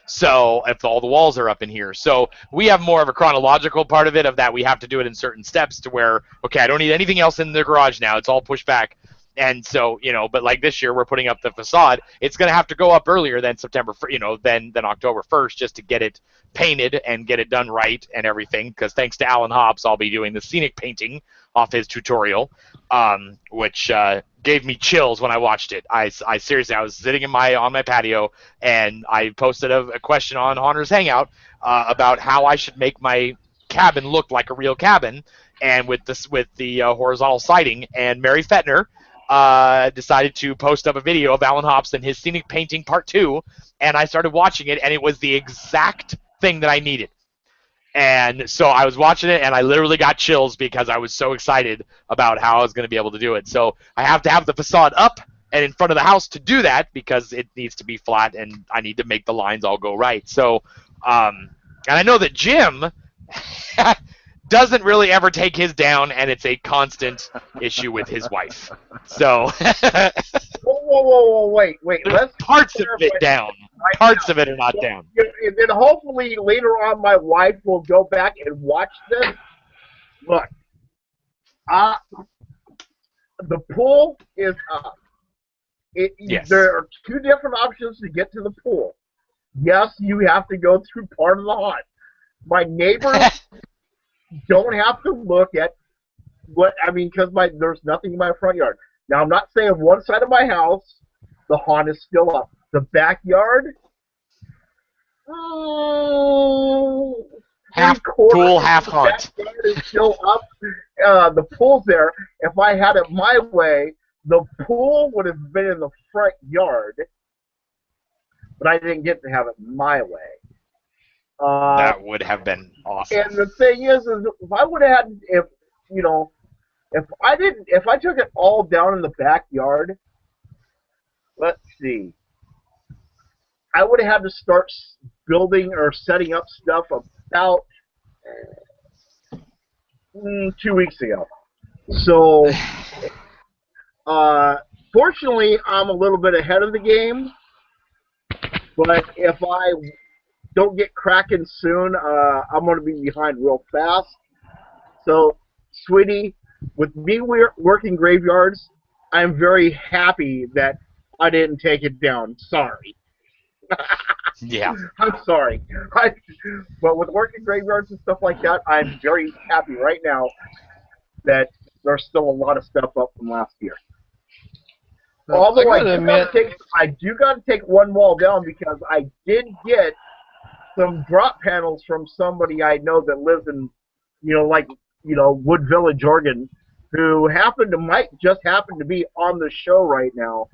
So if all the walls are up in here. So we have more of a chronological part of it, of that we have to do it in certain steps to where, okay, I don't need anything else in the garage now. It's all pushed back. And so, you know, but like this year we're putting up the facade. It's going to have to go up earlier than than October 1st just to get it painted and get it done right and everything. Because thanks to Alan Hobbs, I'll be doing the scenic painting off his tutorial, which gave me chills when I watched it. I seriously, I was sitting on my patio and I posted a question on Haunter's Hangout about how I should make my cabin look like a real cabin, and with the horizontal siding. And Mary Fettner decided to post up a video of Alan Hobbs and his scenic painting part 2, and I started watching it, and it was the exact thing that I needed. And so I was watching it, and I literally got chills because I was so excited about how I was going to be able to do it. So I have to have the facade up and in front of the house to do that because it needs to be flat, and I need to make the lines all go right. So, and I know that Jim doesn't really ever take his down, and it's a constant issue with his wife. So Whoa, wait. Let's parts of it down. Parts of it are not down. And then hopefully later on my wife will go back and watch this. Look, the pool is up. Yes. There are 2 different options to get to the pool. Yes, you have to go through part of the haunt. My neighbors don't have to look at because there's nothing in my front yard. Now, I'm not saying one side of my house, the haunt is still up. The backyard, half pool, half haunt. The backyard is still up. The pool's there. If I had it my way, the pool would have been in the front yard, but I didn't get to have it my way. That would have been awesome. And the thing is if I would have had, if I took it all down in the backyard, let's see, I would have had to start building or setting up stuff about 2 weeks ago. So, fortunately, I'm a little bit ahead of the game, but if I don't get cracking soon, I'm going to be behind real fast. So, sweetie, with me working graveyards, I'm very happy that I didn't take it down. Sorry. Yeah. I'm sorry. But with working graveyards and stuff like that, I'm very happy right now that there's still a lot of stuff up from last year. Although I do got to take one wall down because I did get some drop panels from somebody I know that lives in, Wood Village, Oregon, who might just happen to be on the show right now.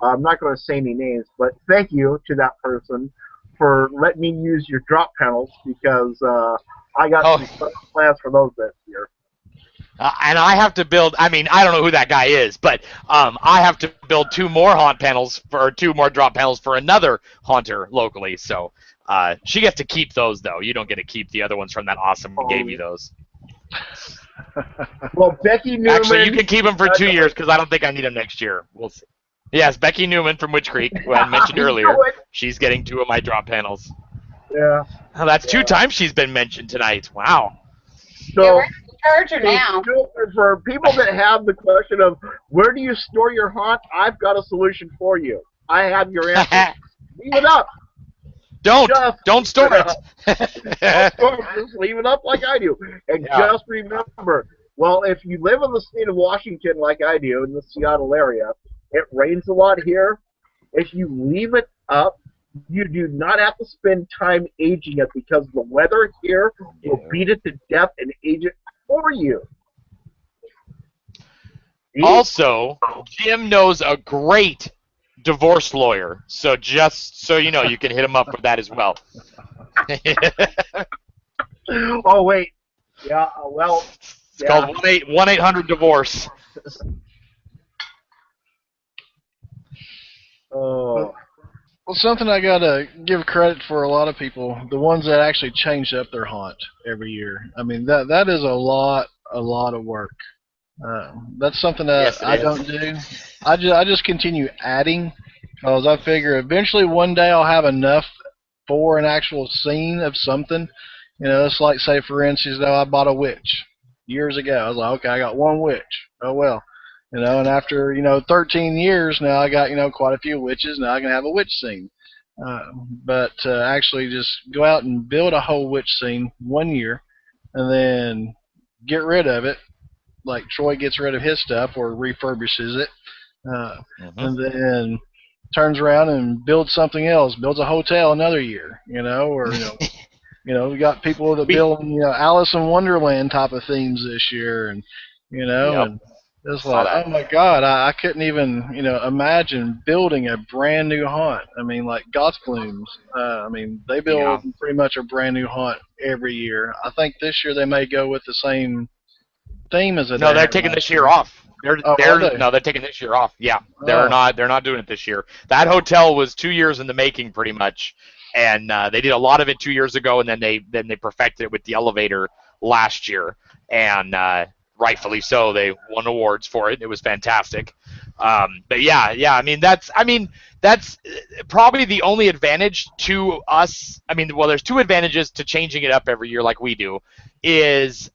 I'm not going to say any names, but thank you to that person for letting me use your drop panels because I got some plans for those this year. And I have to build, I don't know who that guy is, but I have to build 2 more two more drop panels for another haunter locally. So she gets to keep those, though. You don't get to keep the other ones from that awesome who gave you those. Well, Becky Newman. Actually, you can keep them for 2 years because I don't think I need them next year. We'll see. Yes, Becky Newman from Witch Creek, who I mentioned earlier. She's getting 2 of my drop panels. Yeah. Oh, that's 2 times she's been mentioned tonight. Wow. So, we're in charger now. For people that have the question of where do you store your haunt, I've got a solution for you. I have your answer. Leave it up. Don't store it. Just leave it up like I do. And just remember, well, if you live in the state of Washington like I do, in the Seattle area, it rains a lot here. If you leave it up, you do not have to spend time aging it because the weather here will beat it to death and age it for you. Also, Jim knows a great divorce lawyer. So just so you know, you can hit him up for that as well. Oh wait, yeah. Well, It's called 1-800-DIVORCE. oh, Well, something I gotta give credit for a lot of people, the ones that actually change up their haunt every year. I mean, that is a lot of work. That's something that Yes, it I is. don't do. I just continue adding, because I figure eventually one day I'll have enough for an actual scene of something. You know, it's like, say for instance, I bought a witch years ago. I was like, okay, I got one witch. Oh well. You know, and after 13 years now, I got quite a few witches. Now I can have a witch scene. But actually, just go out and build a whole witch scene one year, and then get rid of it. Like Troy gets rid of his stuff or refurbishes it, and then turns around and builds something else. Builds a hotel another year. Or we got people that build Alice in Wonderland type of themes this year, and Yep. and it's Saw like, that. oh my God, I couldn't even, imagine building a brand new haunt. I mean, like Goth Blooms. I mean, they build pretty much a brand new haunt every year. I think this year they may go with the same theme as it. No, they're taking this year off. They're taking this year off. Yeah, they're not doing it this year. That hotel was 2 years in the making, pretty much, and they did a lot of it 2 years ago, and then they perfected it with the elevator last year, and rightfully so. They won awards for it. It was fantastic. But yeah. I mean, that's probably the only advantage to us. I mean, well, there's two advantages to changing it up every year, like we do. Is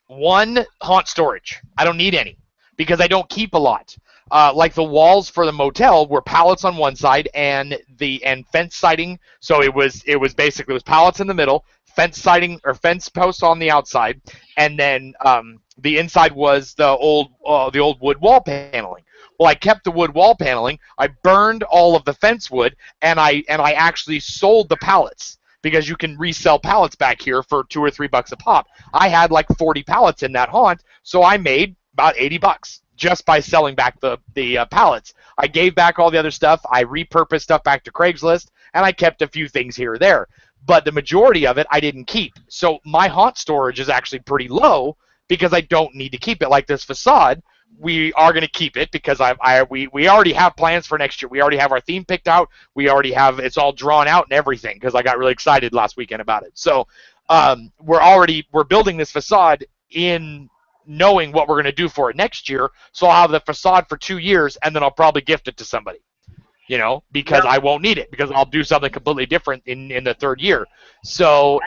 one, haunt storage. I don't need any because I don't keep a lot. Like the walls for the motel were pallets on one side and fence siding. So it was basically pallets in the middle, fence siding or fence posts on the outside, and then the inside was the old wood wall paneling. Well, I kept the wood wall paneling. I burned all of the fence wood, and I actually sold the pallets, because you can resell pallets back here for $2 or $3 a pop. I had like 40 pallets in that haunt, so I made about $80 just by selling back the pallets. I gave back all the other stuff. I repurposed stuff back to Craigslist, and I kept a few things here or there. But the majority of it I didn't keep. So my haunt storage is actually pretty low because I don't need to keep it. Like this facade, we are going to keep it because we already have plans for next year. We already have our theme picked out. We already have it's all drawn out and everything because I got really excited last weekend about it. So we're building this facade in knowing what we're going to do for it next year. So I'll have the facade for 2 years, and then I'll probably gift it to somebody, because I won't need it because I'll do something completely different in the third year. So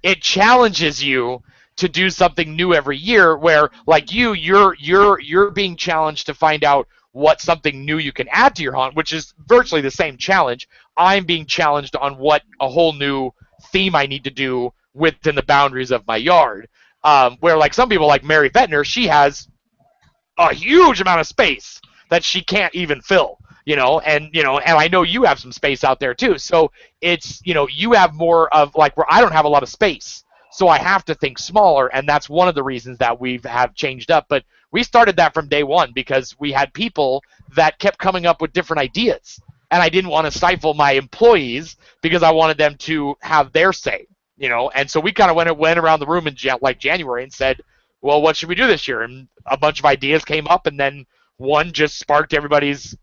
it challenges you to do something new every year, where like you're being challenged to find out what something new you can add to your haunt, which is virtually the same challenge. I'm being challenged on what a whole new theme I need to do within the boundaries of my yard. Where like some people like Mary Fettner, she has a huge amount of space that she can't even fill. And I know you have some space out there too. So it's, you have more of like where I don't have a lot of space. So I have to think smaller, and that's one of the reasons that we have changed up. But we started that from day one because we had people that kept coming up with different ideas, and I didn't want to stifle my employees because I wanted them to have their say, And so we kind of went around the room in January and said, well, what should we do this year? And a bunch of ideas came up, and then one just sparked everybody's,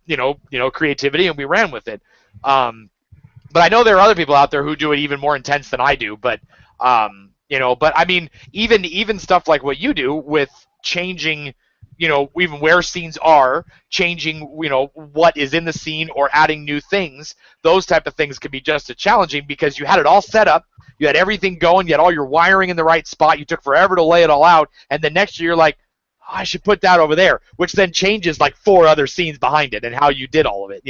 creativity, and we ran with it. But I know there are other people out there who do it even more intense than I do. But but I mean, even stuff like what you do with changing, even where scenes are, changing, what is in the scene or adding new things, those type of things can be just as challenging because you had it all set up, you had everything going, you had all your wiring in the right spot, you took forever to lay it all out, and then next year you're like, oh, I should put that over there, which then changes like 4 other scenes behind it and how you did all of it,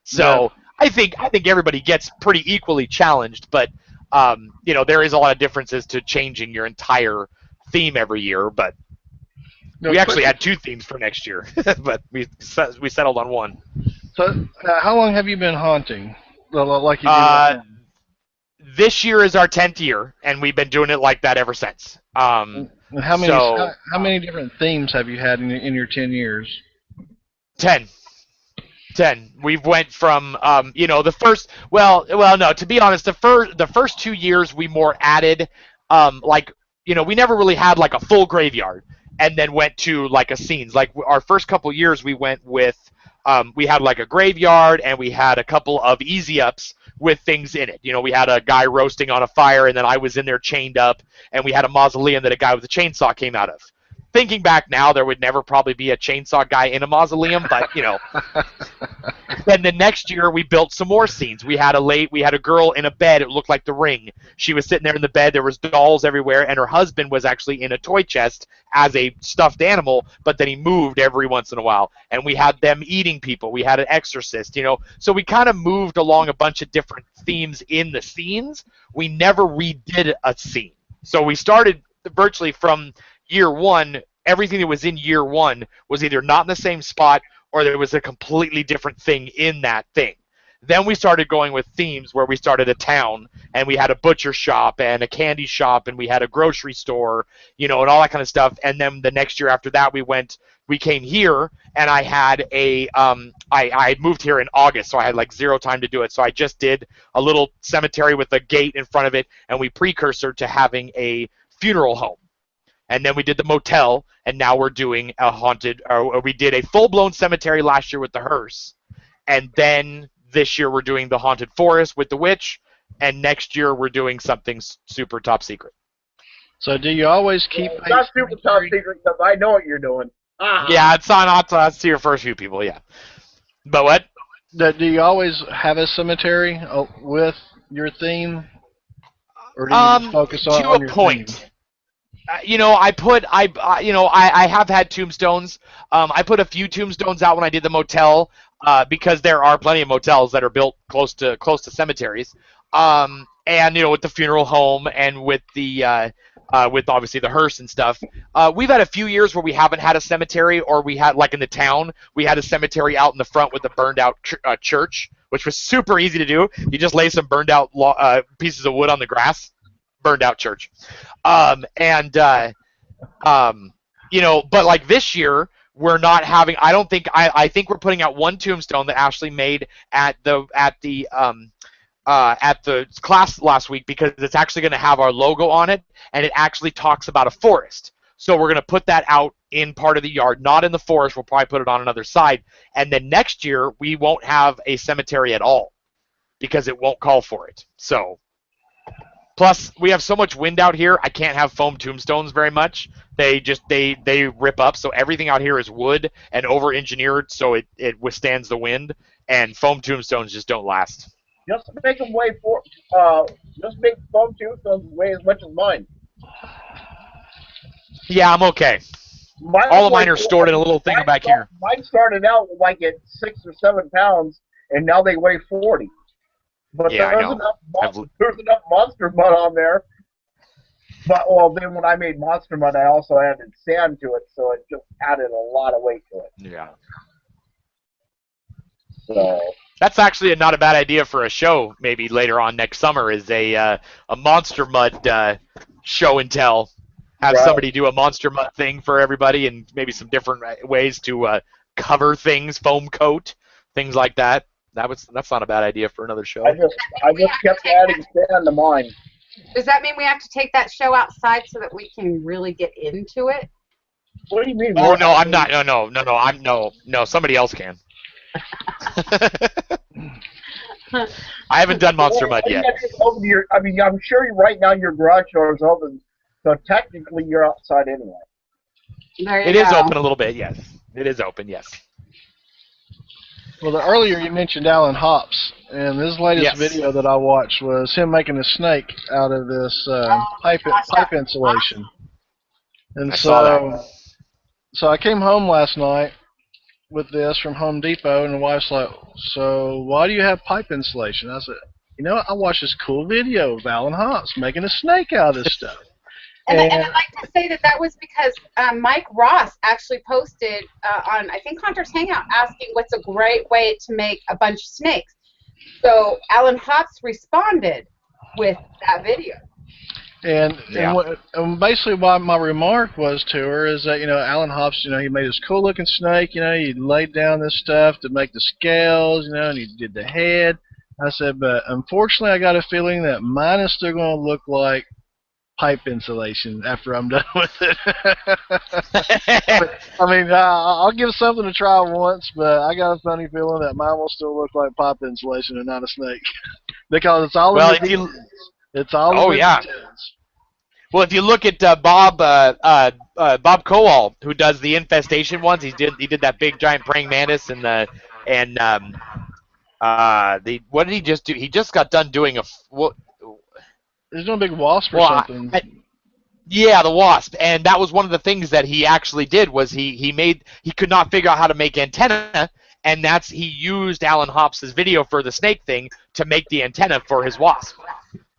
So yeah. I think everybody gets pretty equally challenged, but there is a lot of differences to changing your entire theme every year, but we actually had 2 themes for next year, but we settled on one. So, how long have you been haunting? Like you this year is our 10th year, and we've been doing it like that ever since. And how many So, how many different themes have you had in your 10 years? 10. 10. We've went from the first no, to be honest, the first 2 years we more added we never really had like a full graveyard and then went to like a scenes. Like our first couple years we went with we had like a graveyard and we had a couple of easy ups with things in it. We had a guy roasting on a fire and then I was in there chained up, and we had a mausoleum that a guy with a chainsaw came out of. Thinking back now, there would never probably be a chainsaw guy in a mausoleum, but Then the next year we built some more scenes. We had a girl in a bed. It looked like The Ring. She was sitting there in the bed. There was dolls everywhere, and her husband was actually in a toy chest as a stuffed animal, but then he moved every once in a while. And we had them eating people. We had an exorcist. So we kind of moved along a bunch of different themes in the scenes. We never redid a scene. So we started virtually from year one. Everything that was in year one was either not in the same spot or there was a completely different thing in that thing. Then we started going with themes where we started a town and we had a butcher shop and a candy shop and we had a grocery store, and all that kind of stuff. And then the next year after that we came here, and I had I had moved here in August, so I had like zero time to do it. So I just did a little cemetery with a gate in front of it, and we precursor to having a funeral home. And then we did the motel, and now we're doing a haunted, or we did a full-blown cemetery last year with the hearse. And then this year we're doing the haunted forest with the witch, and next year we're doing something super top secret. So do you always keep... It's not super top secret because I know what you're doing. Yeah, it's not to your first few people, yeah. But what? Do you always have a cemetery with your theme? Or do you just focus on your point. theme? I have had tombstones. I put a few tombstones out when I did the motel because there are plenty of motels that are built close to cemeteries. And with the funeral home and with the with obviously the hearse and stuff. We've had a few years where we haven't had a cemetery, or we had, like in the town, we had a cemetery out in the front with a burned out church, which was super easy to do. You just lay some burned out pieces of wood on the grass. Burned out church. But like this year we're not having, I think we're putting out one tombstone that Ashley made at the class last week, because it's actually going to have our logo on it, and it actually talks about a forest. So we're going to put that out in part of the yard, not in the forest. We'll probably put it on another side. And then next year we won't have a cemetery at all because it won't call for it. So plus, we have so much wind out here, I can't have foam tombstones very much. They rip up, so everything out here is wood and over-engineered so it withstands the wind, and foam tombstones just don't last. Just make them just make foam tombstones weigh as much as mine. Yeah, I'm okay. All of mine are stored in a little thing back here. Mine started out like at 6 or 7 pounds, and now they weigh 40. But yeah, there's enough monster mud on there. But then when I made monster mud, I also added sand to it, so it just added a lot of weight to it. Yeah. So that's actually not a bad idea for a show. Maybe later on next summer is a monster mud show and tell. Have somebody do a monster mud thing for everybody, and maybe some different ways to cover things, foam coat, things like that. That's not a bad idea for another show. I just kept adding sand to mine. Does that mean we have to take that show outside so that we can really get into it? What do you mean? Oh no, I'm not. No. Somebody else can. I haven't done monster mud yet. I'm sure right now your garage door is open, so technically you're outside anyway. It is open a little bit, yes. It is open, yes. Well, earlier you mentioned Alan Hops, and his latest video that I watched was him making a snake out of this pipe insulation. And so I came home last night with this from Home Depot, and the wife's like, "So why do you have pipe insulation?" I said, I watched this cool video of Alan Hops making a snake out of this stuff. And I'd like to say that was because Mike Ross actually posted on, I think, Hunter's Hangout, asking what's a great way to make a bunch of snakes. So Alan Hops responded with that video. Yeah. And basically what my remark was to her is that, Alan Hops, he made this cool looking snake, he laid down this stuff to make the scales, and he did the head. I said, but unfortunately I got a feeling that mine is still going to look like pipe insulation after I'm done with it. I'll give something to try once, but I got a funny feeling that mine will still look like pipe insulation and not a snake. Because it's all Well, in the details. It's all Oh, in the yeah. details. Well, if you look at Bob Kowal, who does the infestation ones, he did that big giant praying mantis the what did he just do? He just got done doing There's no big wasp or well, something. yeah, the wasp, and that was one of the things that he actually did was he could not figure out how to make antenna, and he used Alan Hops' video for the snake thing to make the antenna for his wasp.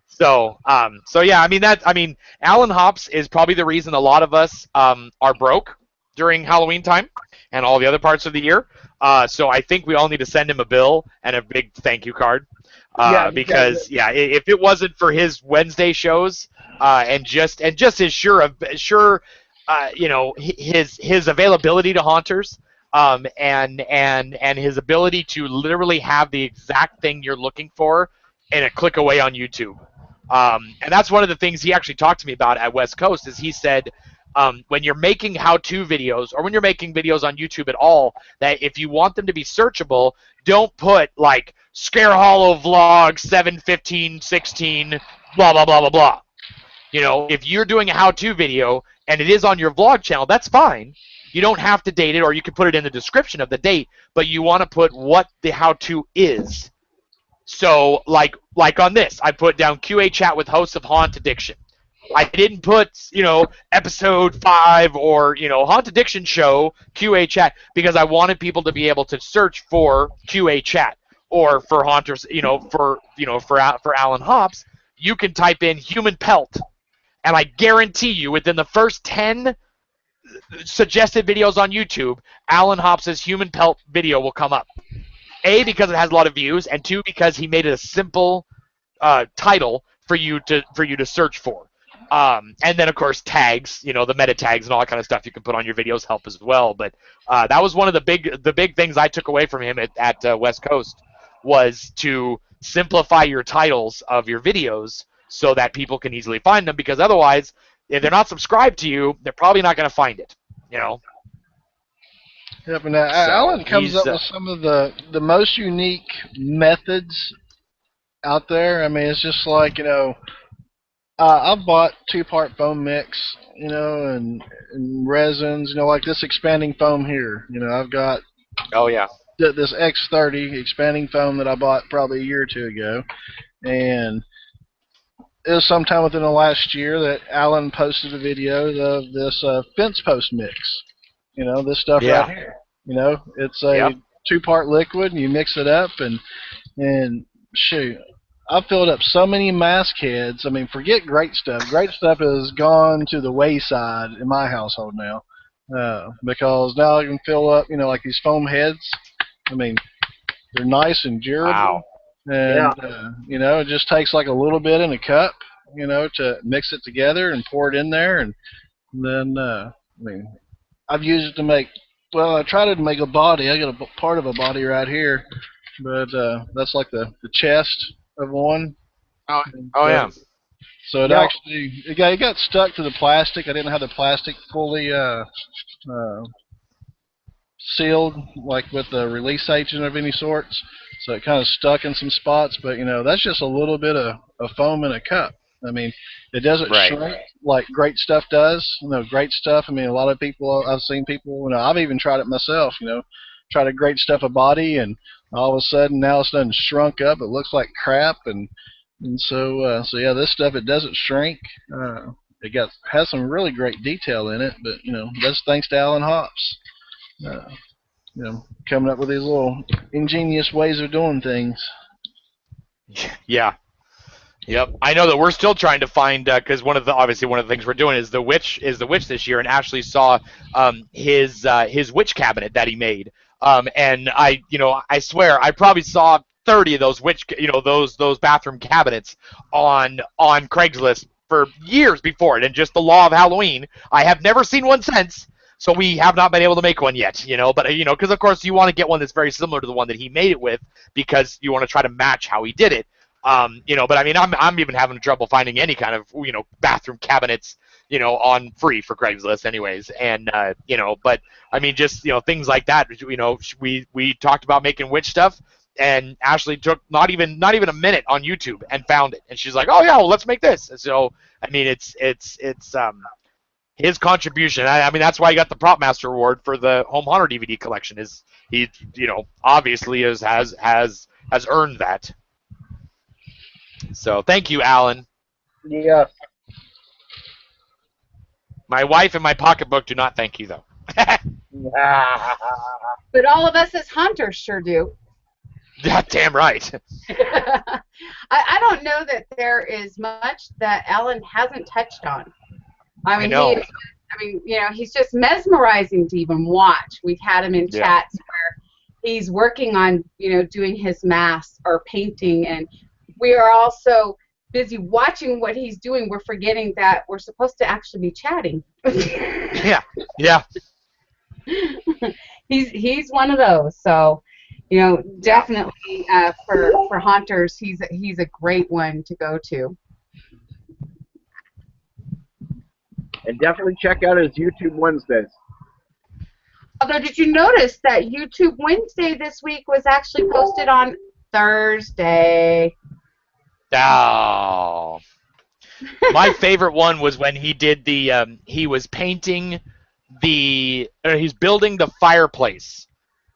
So yeah, Alan Hops is probably the reason a lot of us are broke during Halloween time and all the other parts of the year. So I think we all need to send him a bill and a big thank you card. Because if it wasn't for his Wednesday shows and just his his availability to haunters and his ability to literally have the exact thing you're looking for in a click away on YouTube. And that's one of the things he actually talked to me about at West Coast is he said when you're making how-to videos or when you're making videos on YouTube at all, that if you want them to be searchable, don't put like Scare Hollow Vlog 7/15/16 blah blah blah blah blah. If you're doing a how-to video and it is on your vlog channel, that's fine. You don't have to date it, or you can put it in the description of the date, but you want to put what the how-to is. So, like on this, I put down QA chat with hosts of Haunt Addiction. I didn't put, episode 5 or, Haunt Addiction show QA chat because I wanted people to be able to search for QA chat or for haunters, for Alan Hops. You can type in human pelt, and I guarantee you within the first 10 suggested videos on YouTube, Alan Hops' human pelt video will come up. A, because it has a lot of views, and 2, because he made it a simple title for you to search for. And then of course tags, the meta tags and all that kind of stuff you can put on your videos help as well. But that was one of the big things I took away from him at West Coast was to simplify your titles of your videos so that people can easily find them, because otherwise, if they're not subscribed to you, they're probably not going to find it. Yep, and Alan comes up with some of the most unique methods out there. It's just like, I've bought 2-part foam mix, and resins, like this expanding foam here. I've got this X30 expanding foam that I bought probably a year or 2 ago, and it was sometime within the last year that Alan posted a video of this fence post mix. This stuff right here. It's a 2-part liquid, and you mix it up, and shoot, I've filled up so many mask heads. Forget Great Stuff. Great Stuff has gone to the wayside in my household now, because now I can fill up, like these foam heads. They're nice and durable. Wow. And it just takes like a little bit in a cup, to mix it together and pour it in there, and then I've used it to make. Well, I tried to make a body. I got a part of a body right here, but that's like the chest of one. Oh yeah. So it actually it got stuck to the plastic. I didn't have the plastic fully sealed, like with the release agent of any sorts. So it kind of stuck in some spots. But that's just a little bit of foam in a cup. It doesn't shrink like Great Stuff does. Great Stuff. A lot of people, I've seen people, I've even tried it myself, try to Great Stuff a body, and all of a sudden now it's done shrunk up. It looks like crap, and so yeah, this stuff, it doesn't shrink. It has some really great detail in it, but that's thanks to Alan Hops. Coming up with these little ingenious ways of doing things. Yeah. Yep, I know that we're still trying to find because one of the things we're doing is the witch this year, and Ashley saw his witch cabinet that he made, and I swear I probably saw 30 of those those bathroom cabinets on Craigslist for years before it, and just the law of Halloween. I have never seen one since, so we have not been able to make one yet, but, because, of course, you want to get one that's very similar to the one that he made it with because you want to try to match how he did it. But, I mean, I'm even having trouble finding any kind of, bathroom cabinets, on free for Craigslist anyways. And, but, I mean, just, things like that, we talked about making witch stuff. And Ashley took not even a minute on YouTube and found it, and she's like, "Oh yeah, well, let's make this." And so I mean, it's his contribution. I mean, that's why he got the Prop Master Award for the Home Haunter DVD collection. Is he obviously has earned that. So thank you, Alan. Yes. My wife and my pocketbook do not thank you though. But all of us as hunters sure do. Damn right. I don't know that there is much that Alan hasn't touched on. I mean, know. He's just mesmerizing to even watch. We've had him in chats where he's working on, doing his masks or painting, and we are also busy watching what he's doing. We're forgetting that we're supposed to actually be chatting. Yeah. He's one of those, so. Definitely for haunters, he's a great one to go to. And definitely check out his YouTube Wednesdays. Although, did you notice that YouTube Wednesday this week was actually posted on Thursday? Oh. My favorite one was when he did he was painting he's building the fireplace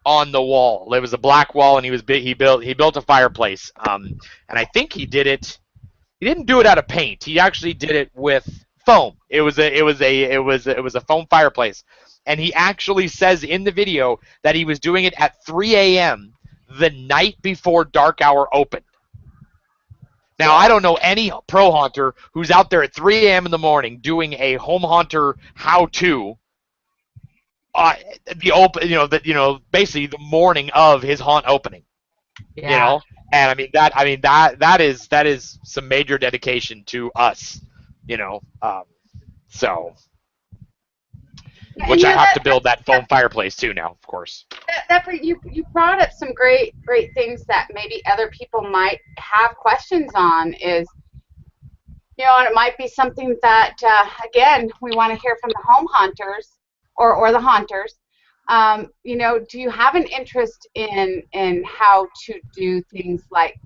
on the wall. It was a black wall, and he built a fireplace. And I think he didn't do it out of paint. He actually did it with foam. It was a foam fireplace. And he actually says in the video that he was doing it at 3 a.m. the night before dark hour opened. Now, I don't know any pro haunter who's out there at 3 a.m. in the morning doing a home haunter how-to. Basically the morning of his haunt opening. Yeah. And that is some major dedication to us. So. Which I have to build that foam fireplace too now, of course. You brought up some great things that maybe other people might have questions on. And it might be something that again we want to hear from the home haunters or the haunters. Do you have an interest in how to do things like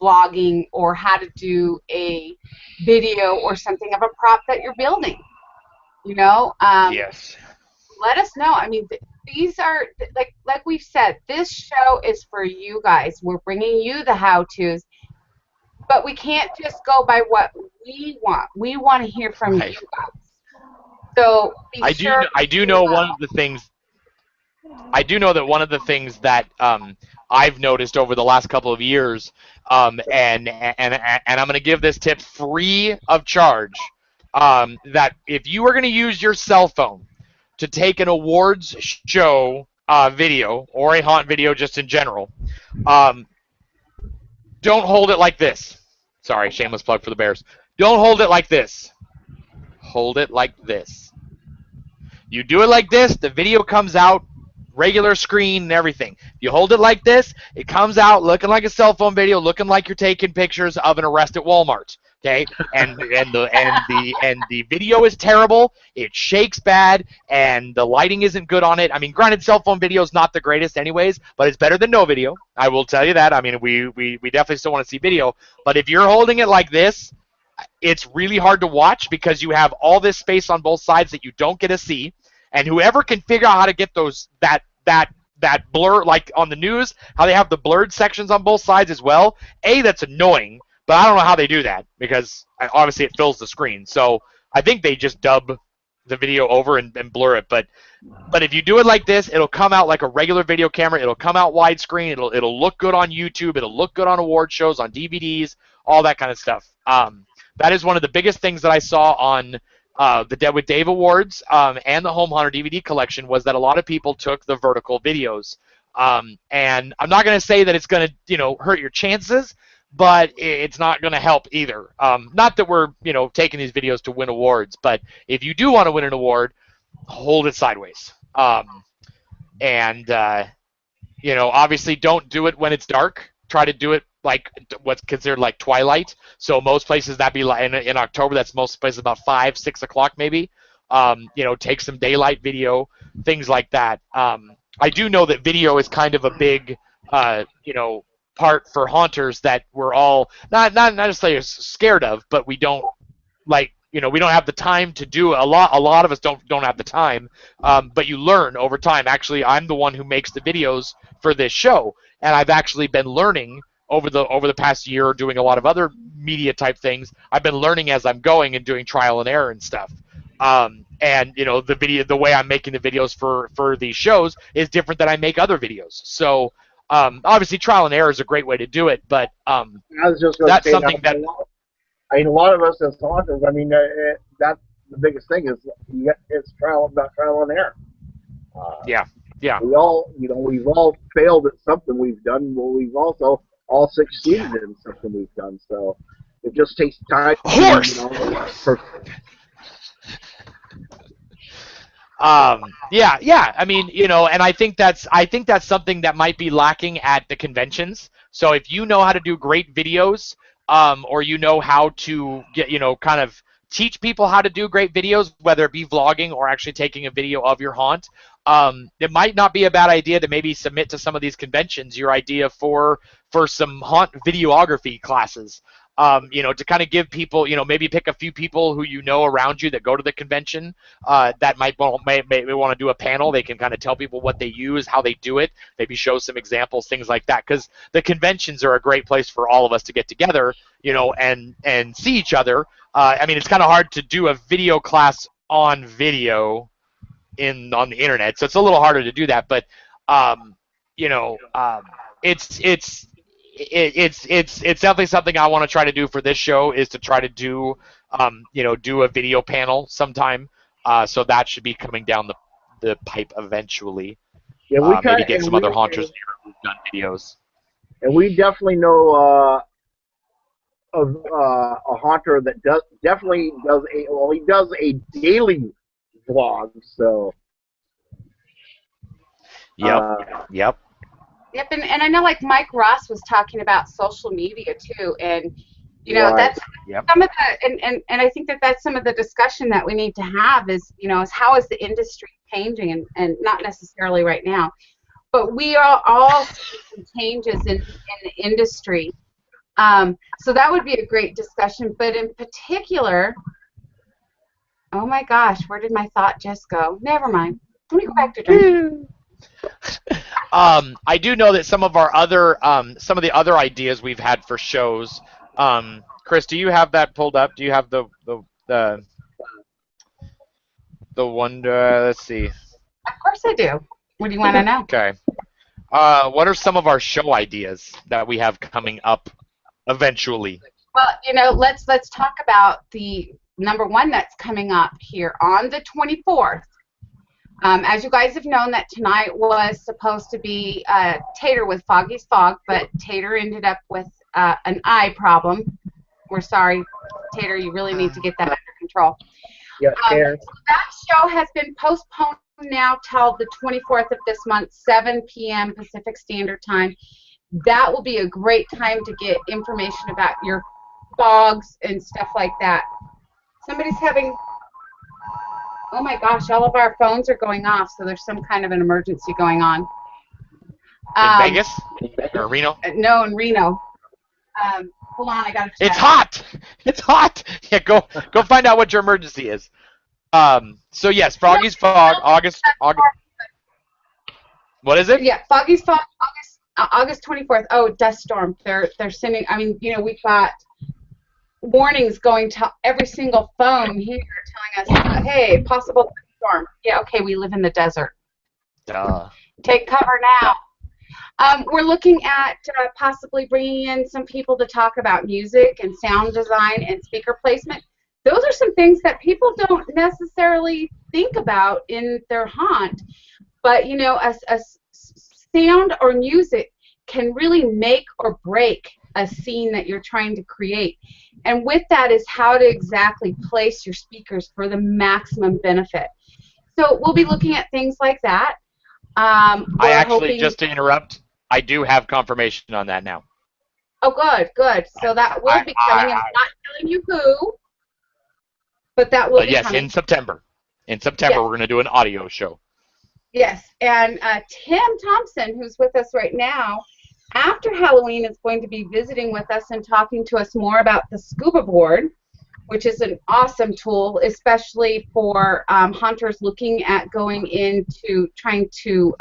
vlogging or how to do a video or something of a prop that you're building? Yes. Let us know. I mean, these are, like we've said, this show is for you guys. We're bringing you the how-tos, but we can't just go by what we want. We want to hear from you guys. So I do know one of the things. I do know that one of the things that I've noticed over the last couple of years, and I'm going to give this tip free of charge, that if you are going to use your cell phone to take an awards show video or a haunt video just in general, don't hold it like this. Sorry, shameless plug for the Bears. Don't hold it like this. Hold it like this. You do it like this, the video comes out regular screen and everything. You hold it like this, it comes out looking like a cell phone video, looking like you're taking pictures of an arrest at Walmart. Okay, and the video is terrible. It shakes bad, and the lighting isn't good on it. I mean, granted, cell phone video is not the greatest, anyways, but it's better than no video. I will tell you that. I mean, we definitely still want to see video, but if you're holding it like this, it's really hard to watch because you have all this space on both sides that you don't get to see, and whoever can figure out how to get that blur, like on the news, how they have the blurred sections on both sides as well. That's annoying. But I don't know how they do that because obviously it fills the screen. So I think they just dub the video over and blur it. But if you do it like this, it'll come out like a regular video camera. It'll come out widescreen. It'll look good on YouTube. It'll look good on award shows, on DVDs, all that kind of stuff. That is one of the biggest things that I saw on the Dead with Dave Awards and the Home Haunter DVD collection was that a lot of people took the vertical videos. And I'm not going to say that it's going to hurt your chances. but it's not going to help either. Not that we're, taking these videos to win awards, but if you do want to win an award, hold it sideways. And obviously don't do it when it's dark. Try to do it like what's considered like twilight. So most places that'd be like in October. That's most places about 5, 6 o'clock maybe. Take some daylight video, things like that. I do know that video is kind of a big, part for haunters that we're all not necessarily scared of, but we don't like. We don't have the time to do a lot. A lot of us don't have the time, but you learn over time. Actually, I'm the one who makes the videos for this show, and I've actually been learning over the past year, doing a lot of other media type things. I've been learning as I'm going and doing trial and error and stuff. And the way I'm making the videos for these shows is different than I make other videos. So obviously, trial and error is a great way to do it, but I was just gonna that's say something that. I mean, a lot of us as haunters, I mean, that's the biggest thing is it's trial and error. Yeah. We all, we've all failed at something we've done. Well, we've also all succeeded in something we've done. So it just takes time. Horse. Yeah. I mean, and I think that's something that might be lacking at the conventions. So if you know how to do great videos, or how to get, kind of teach people how to do great videos, whether it be vlogging or actually taking a video of your haunt, it might not be a bad idea to maybe submit to some of these conventions your idea for some haunt videography classes. To kind of give people, maybe pick a few people who around you that go to the convention that might want to do a panel. They can kind of tell people what they use, how they do it, maybe show some examples, things like that. Because the conventions are a great place for all of us to get together, and see each other. I mean, it's kind of hard to do a video class on video on the internet, so it's a little harder to do that. But it's definitely something I want to try to do for this show, is to try to do do a video panel sometime. So that should be coming down the pipe eventually. Yeah, maybe get some other haunters who've done videos. And we definitely know of a haunter that definitely does he does a daily vlog. So. Yep. Yep, and I know like Mike Ross was talking about social media too, and Right. that's some of the and I think that's some of the discussion that we need to have is is how is the industry changing, and not necessarily right now, but we are all seeing some changes in the industry. So that would be a great discussion, but in particular, oh my gosh, where did my thought just go? Never mind. Let me go back to drinking. I do know that some of the other ideas we've had for shows. Chris, do you have that pulled up? Do you have the one? Let's see. Of course I do. What do you want to know? Okay. What are some of our show ideas that we have coming up eventually? Well, let's talk about the number one that's coming up here on the 24th. As you guys have known, that tonight was supposed to be Tater with Foggy's Fog, but Tater ended up with an eye problem. We're sorry, Tater. You really need to get that under control. Yeah, Tater. So that show has been postponed now till the 24th of this month, 7 p.m. Pacific Standard Time. That will be a great time to get information about your fogs and stuff like that. Somebody's having... Oh my gosh, all of our phones are going off, so there's some kind of an emergency going on. In Vegas? Or Reno? No, in Reno. Hold on, I gotta check. It's hot! It's hot! Yeah, go find out what your emergency is. So yes, Foggy's Fog, August. What is it? Yeah, Foggy's Fog, August 24th. Oh, dust storm. They're sending, I mean, we've got warnings going to every single phone here telling us, hey, possible storm. Yeah, okay, we live in the desert. Duh. Take cover now. We're looking at possibly bringing in some people to talk about music and sound design and speaker placement. Those are some things that people don't necessarily think about in their haunt, but a sound or music can really make or break a scene that you're trying to create. And with that is how to exactly place your speakers for the maximum benefit. So we'll be looking at things like that. I We're actually, hoping, just to interrupt, I do have confirmation on that now. oh, good, good. So that will be coming. I'm not telling you who, but that will be yes, coming. in September. In September, Yes. we're going to do an audio show. Yes, and Tim Thompson, who's with us right now, after Halloween is going to be visiting with us and talking to us more about the Scuba Board, which is an awesome tool, especially for hunters looking at going into trying to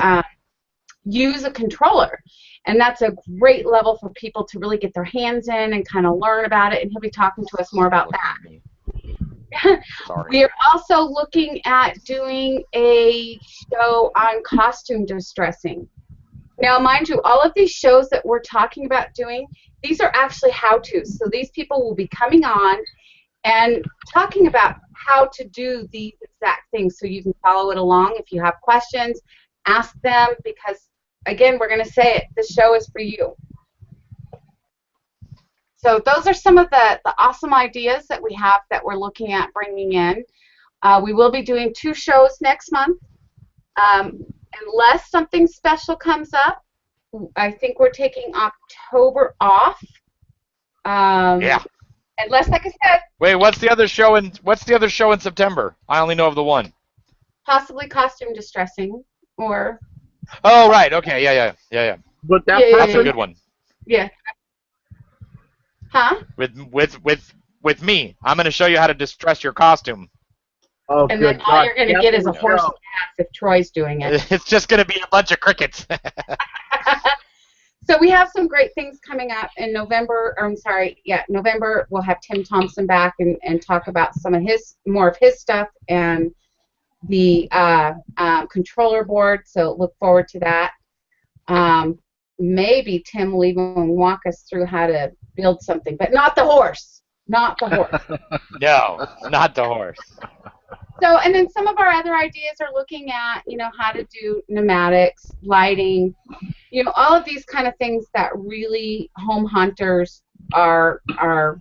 use a controller. And that's a great level for people to really get their hands in and kind of learn about it, and he'll be talking to us more about that. Sorry. We are also looking at doing a show on costume distressing. Now, mind you, all of these shows that we're talking about doing, these are actually how-tos. So these people will be coming on and talking about how to do these exact things so you can follow it along. If you have questions, ask them, because, again, we're going to say it, the show is for you. So those are some of the awesome ideas that we have that we're looking at bringing in. We will be doing 2 shows next month. Unless something special comes up, I think we're taking October off. Yeah. Unless, like I said, Wait, what's the other show in September? I only know of the one. possibly costume distressing, or Oh, right. Okay. Yeah. But that Yeah, That's a person, good one. yeah. Huh? With me, I'm going to show you how to distress your costume. oh, And good then all God. you're going to get is a horse show. ass if Troy's doing it. It's just going to be a bunch of crickets. So we have some great things coming up in November. November we'll have Tim Thompson back and talk about some of more of his stuff and the controller board. So look forward to that. Maybe Tim will even walk us through how to build something, but not the horse. Not the horse. No, not the horse. So, and then some of our other ideas are looking at, how to do pneumatics, lighting, all of these kind of things that really home hunters are kind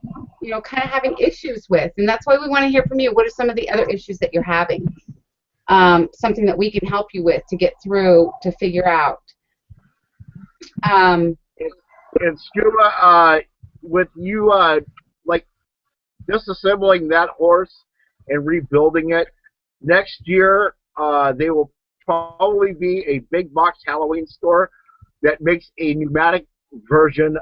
of having issues with. And that's why we want to hear from you. What are some of the other issues that you're having? Something that we can help you with to get through, to figure out. And Scuba, with you, like, disassembling that horse and rebuilding it, next year they will probably be a big box Halloween store that makes a pneumatic version,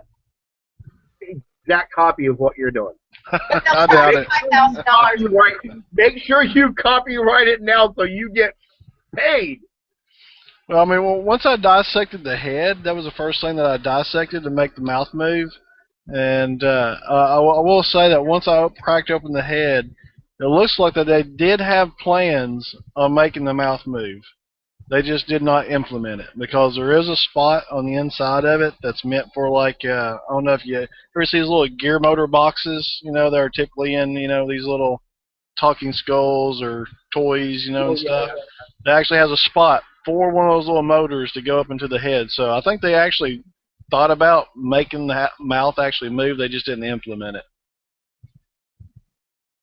exact copy of what you're doing. I doubt it. $5,000. Make sure you copyright it now so you get paid. Well, I mean, once I dissected the head, that was the first thing that I dissected to make the mouth move. And I will say that once I cracked open the head, it looks like that they did have plans on making the mouth move. They just did not implement it, because there is a spot on the inside of it that's meant for, like, I don't know if you ever see these little gear motor boxes, that are typically in, these little talking skulls or toys, and stuff. It actually has a spot for one of those little motors to go up into the head. So I think they actually thought about making the mouth actually move. They just didn't implement it.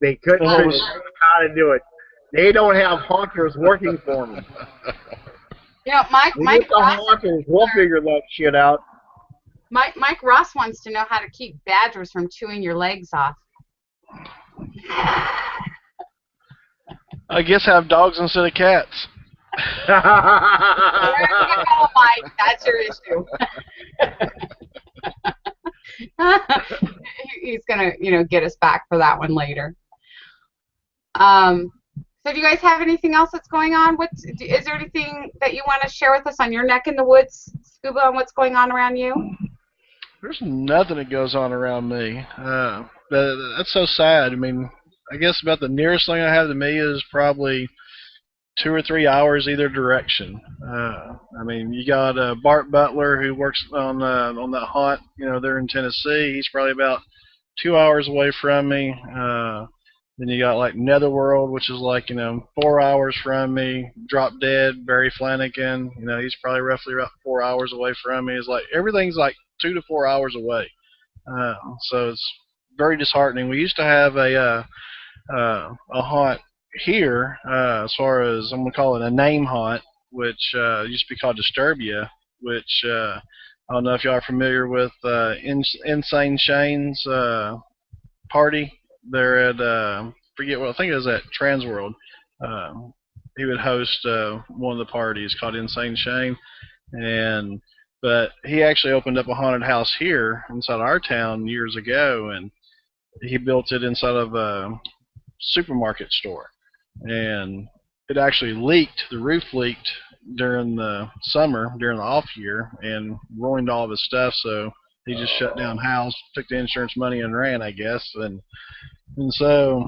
They couldn't figure out how to do it. They don't have haunters working for them. Mike The Ross, haunters will figure that shit out. Mike Ross wants to know how to keep badgers from chewing your legs off. I guess have dogs instead of cats. There you go, Mike. That's your issue. He's gonna, get us back for that one later. So do you guys have anything else that's going on? Is there anything that you want to share with us on your neck in the woods, Scuba, on what's going on around you? There's nothing that goes on around me. That's so sad. I mean, I guess about the nearest thing I have to me is probably 2 or 3 hours either direction. I mean, you got Bart Butler, who works on that hunt. They're in Tennessee. He's probably about 2 hours away from me. Then you got like Netherworld, which is like 4 hours from me. Drop Dead, Barry Flanagan. He's probably roughly about 4 hours away from me. It's like everything's like 2 to 4 hours away. So it's very disheartening. We used to have a haunt here, as far as I'm gonna call it a name haunt, which used to be called Disturbia, which I don't know if y'all are familiar with Insane Shane's party. They're at forget what I think it was at Transworld. Um, he would host one of the parties called Insane Shane, and but he actually opened up a haunted house here inside our town years ago, and he built it inside of a supermarket store, and it actually leaked. The roof leaked during the summer, during the off year, and ruined all of his stuff. So he just shut down house, took the insurance money, and ran, I guess. And so,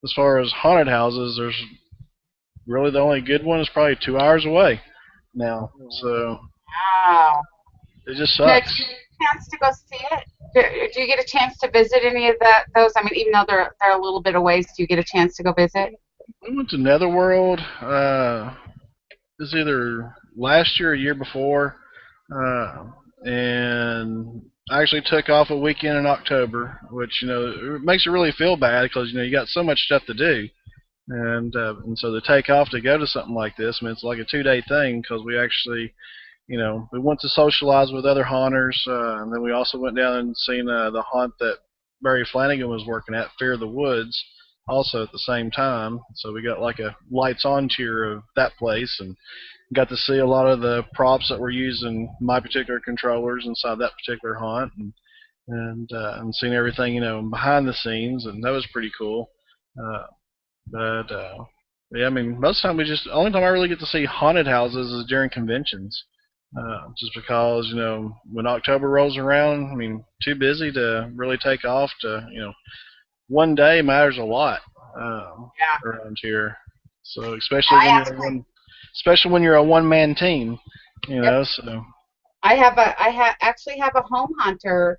as far as haunted houses, there's really the only good one is probably 2 hours away now. So Wow. it just Now, sucks. do you get a chance to go see it? Do you get a chance to visit any of those? I mean, even though they're a little bit away, do you get a chance to go visit? We went to Netherworld. It was either last year or year before, and I actually took off a weekend in October, which it makes you really feel bad because you got so much stuff to do, and so to take off to go to something like this, I mean, it's like a 2-day thing because we actually, we went to socialize with other haunters, and then we also went down and seen the haunt that Barry Flanagan was working at, Fear of the Woods, also at the same time. So we got like a lights on tour of that place and got to see a lot of the props that were used in my particular controllers inside that particular haunt, and seen everything behind the scenes, and that was pretty cool. But yeah, I mean, most of the time the only time I really get to see haunted houses is during conventions. Just because when October rolls around, I mean, too busy to really take off to one day matters a lot Yeah. around here. So I especially when you're a one-man team, Yep. So actually have a home hunter.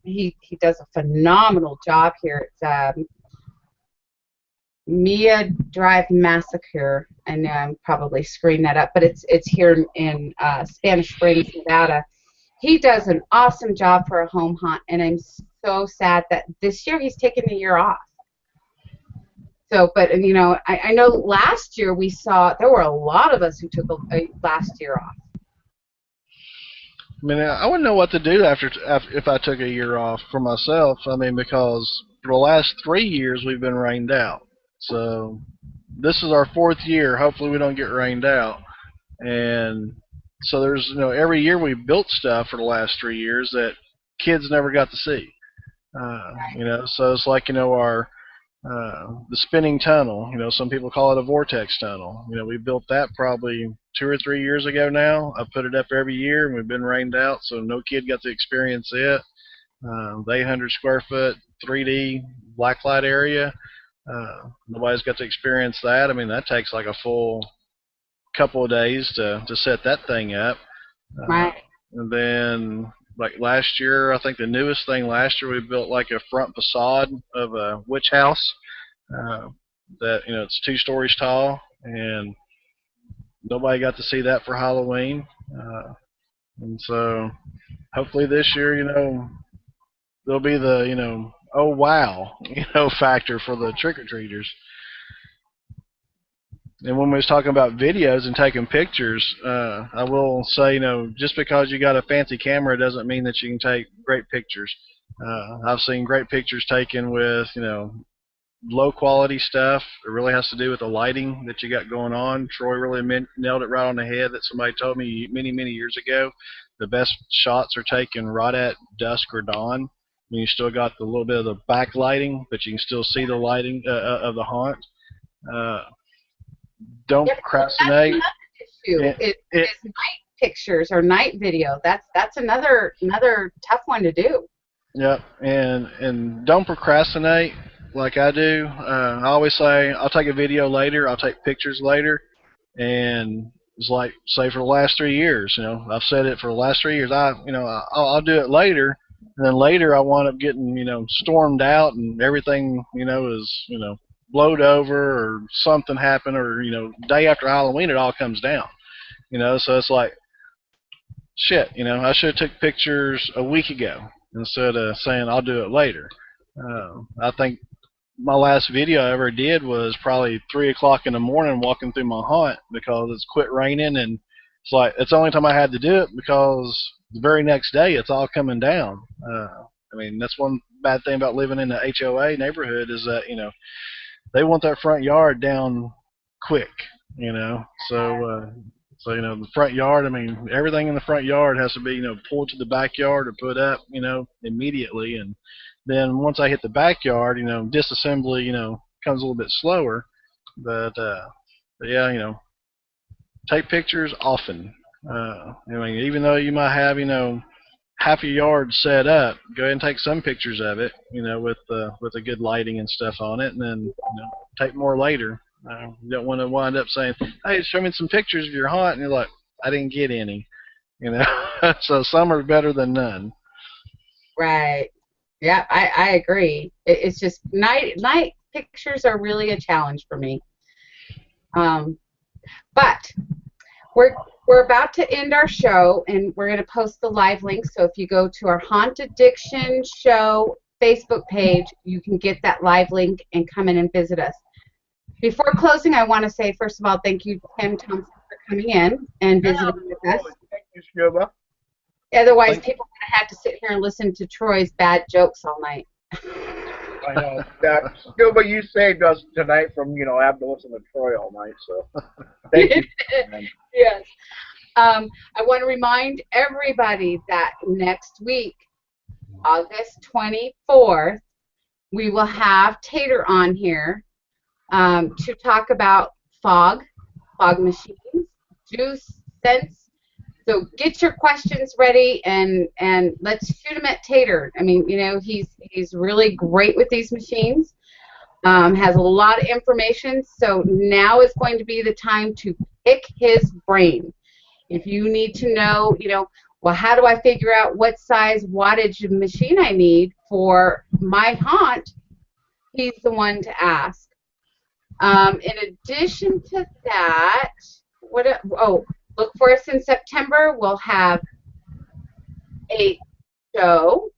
He does a phenomenal job here. It's Mia Drive Massacre, and I'm probably screwing that up, but it's here in Spanish Springs, Nevada. He does an awesome job for a home hunt, and I'm so sad that this year he's taken a year off. So, but I know last year there were a lot of us who took a last year off. I mean, I wouldn't know what to do after if I took a year off for myself. I mean, because for the last 3 years we've been rained out. So this is our 4th year. Hopefully we don't get rained out. And so there's every year we built stuff for the last 3 years that kids never got to see. So it's like our the spinning tunnel. Some people call it a vortex tunnel. We built that probably 2 or 3 years ago now. I put it up every year, and we've been rained out, so no kid got to experience it. The 800 square foot 3D blacklight area, nobody's got to experience that. I mean, that takes like a full couple of days to set that thing up. Right. And then like last year, I think the newest thing last year, we built like a front facade of a witch house that it's 2 stories tall, and nobody got to see that for Halloween. And so hopefully this year, there'll be the oh wow factor for the trick-or-treaters. And when we was talking about videos and taking pictures, I will say, just because you got a fancy camera doesn't mean that you can take great pictures. I've seen great pictures taken with, low quality stuff. It really has to do with the lighting that you got going on. Troy really nailed it right on the head that somebody told me many, many years ago. The best shots are taken right at dusk or dawn. When you still got the little bit of the backlighting, but you can still see the lighting of the haunt. Don't procrastinate. That's another issue. It's night pictures or night video. That's another tough one to do. Yep, and don't procrastinate like I do. I always say I'll take a video later. I'll take pictures later, and it's like say for the last 3 years. I've said it for the last 3 years. I'll do it later, and then later I wind up getting stormed out, and everything is blowed over or something happened, or day after Halloween it all comes down. So it's like shit. I should have took pictures a week ago. instead of saying I'll do it later. I think my last video I ever did was probably 3 o'clock in the morning walking through my haunt because it's quit raining, and it's like it's the only time I had to do it because the very next day it's all coming down. I mean, that's one bad thing about living in the HOA neighborhood is that, you know, they want that front yard down quick, you know. So you know, the front yard, I mean, everything in the front yard has to be, you know, pulled to the backyard or put up, you know, immediately. And then once I hit the backyard, you know, disassembly, you know, comes a little bit slower. But yeah, you know, take pictures often. I mean, even though you might have, you know, half your yard set up, go ahead and take some pictures of it, you know, with the good lighting and stuff on it, and then, you know, take more later. You don't want to wind up saying, "Hey, show me some pictures of your haunt," and you're like, "I didn't get any," you know. So some are better than none. Right. Yeah, I agree. It's just night pictures are really a challenge for me. But we're about to end our show, and we're going to post the live link. So if you go to our Haunt Addiction Show Facebook page, you can get that live link and come in and visit us. Before closing, I want to say, first of all, thank you, Tim Thompson, for coming in and visiting with us. Thank you, Scuba. Otherwise, people are going to have to sit here and listen to Troy's bad jokes all night. I know. Scuba, you saved us tonight from, you know, having to listen to Troy all night, so thank you. Yes. I want to remind everybody that next week, August 24th, we will have Tater on here to talk about fog machines, juice, scents. So get your questions ready and let's shoot him at Tater. I mean, you know, he's really great with these machines. Has a lot of information. So now is going to be the time to pick his brain. If you need to know, you know, well, how do I figure out what size wattage machine I need for my haunt? He's the one to ask. In addition to that, look for us in September. We'll have a show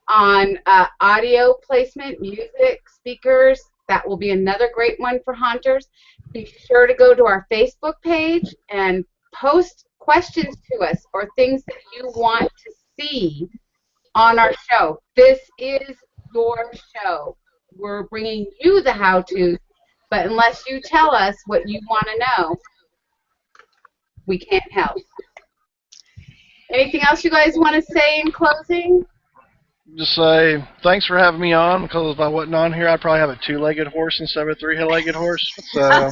on audio placement, music, speakers. That will be another great one for haunters. Be sure to go to our Facebook page and post questions to us or things that you want to see on our show. This is your show. We're bringing you the how-tos, but unless you tell us what you want to know, we can't help. Anything else you guys want to say in closing? Just say thanks for having me on, because if I wasn't on here, I'd probably have a two-legged horse instead of a three-legged horse. So.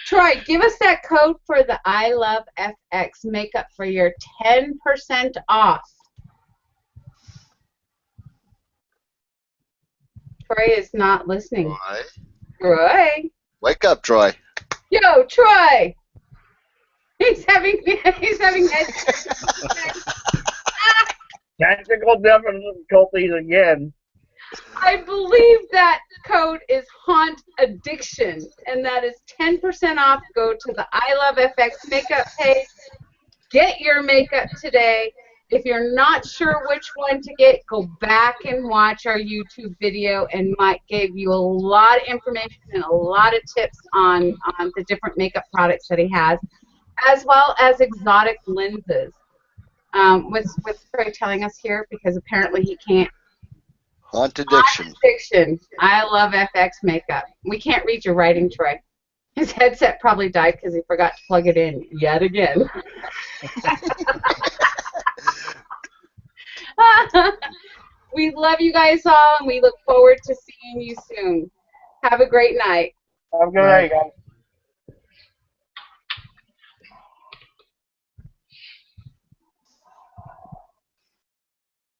Troy, give us that code for the I Love FX makeup for your 10% off. Troy is not listening. Troy. Wake up, Troy. Yo, Troy. He's having Technical difficulties again. I believe that code is Haunt Addiction, and that is 10% off. Go to the I Love FX makeup page. Get your makeup today. If you're not sure which one to get, go back and watch our YouTube video, and Mike gave you a lot of information and a lot of tips on the different makeup products that he has, as well as exotic lenses. What's Troy telling us here? Because apparently he can't. Haunt Addiction. Haunt Addiction. I Love FX makeup. We can't read your writing, Troy. His headset probably died because he forgot to plug it in yet again. We love you guys all, and we look forward to seeing you soon. Have a great night. Have a good night, guys.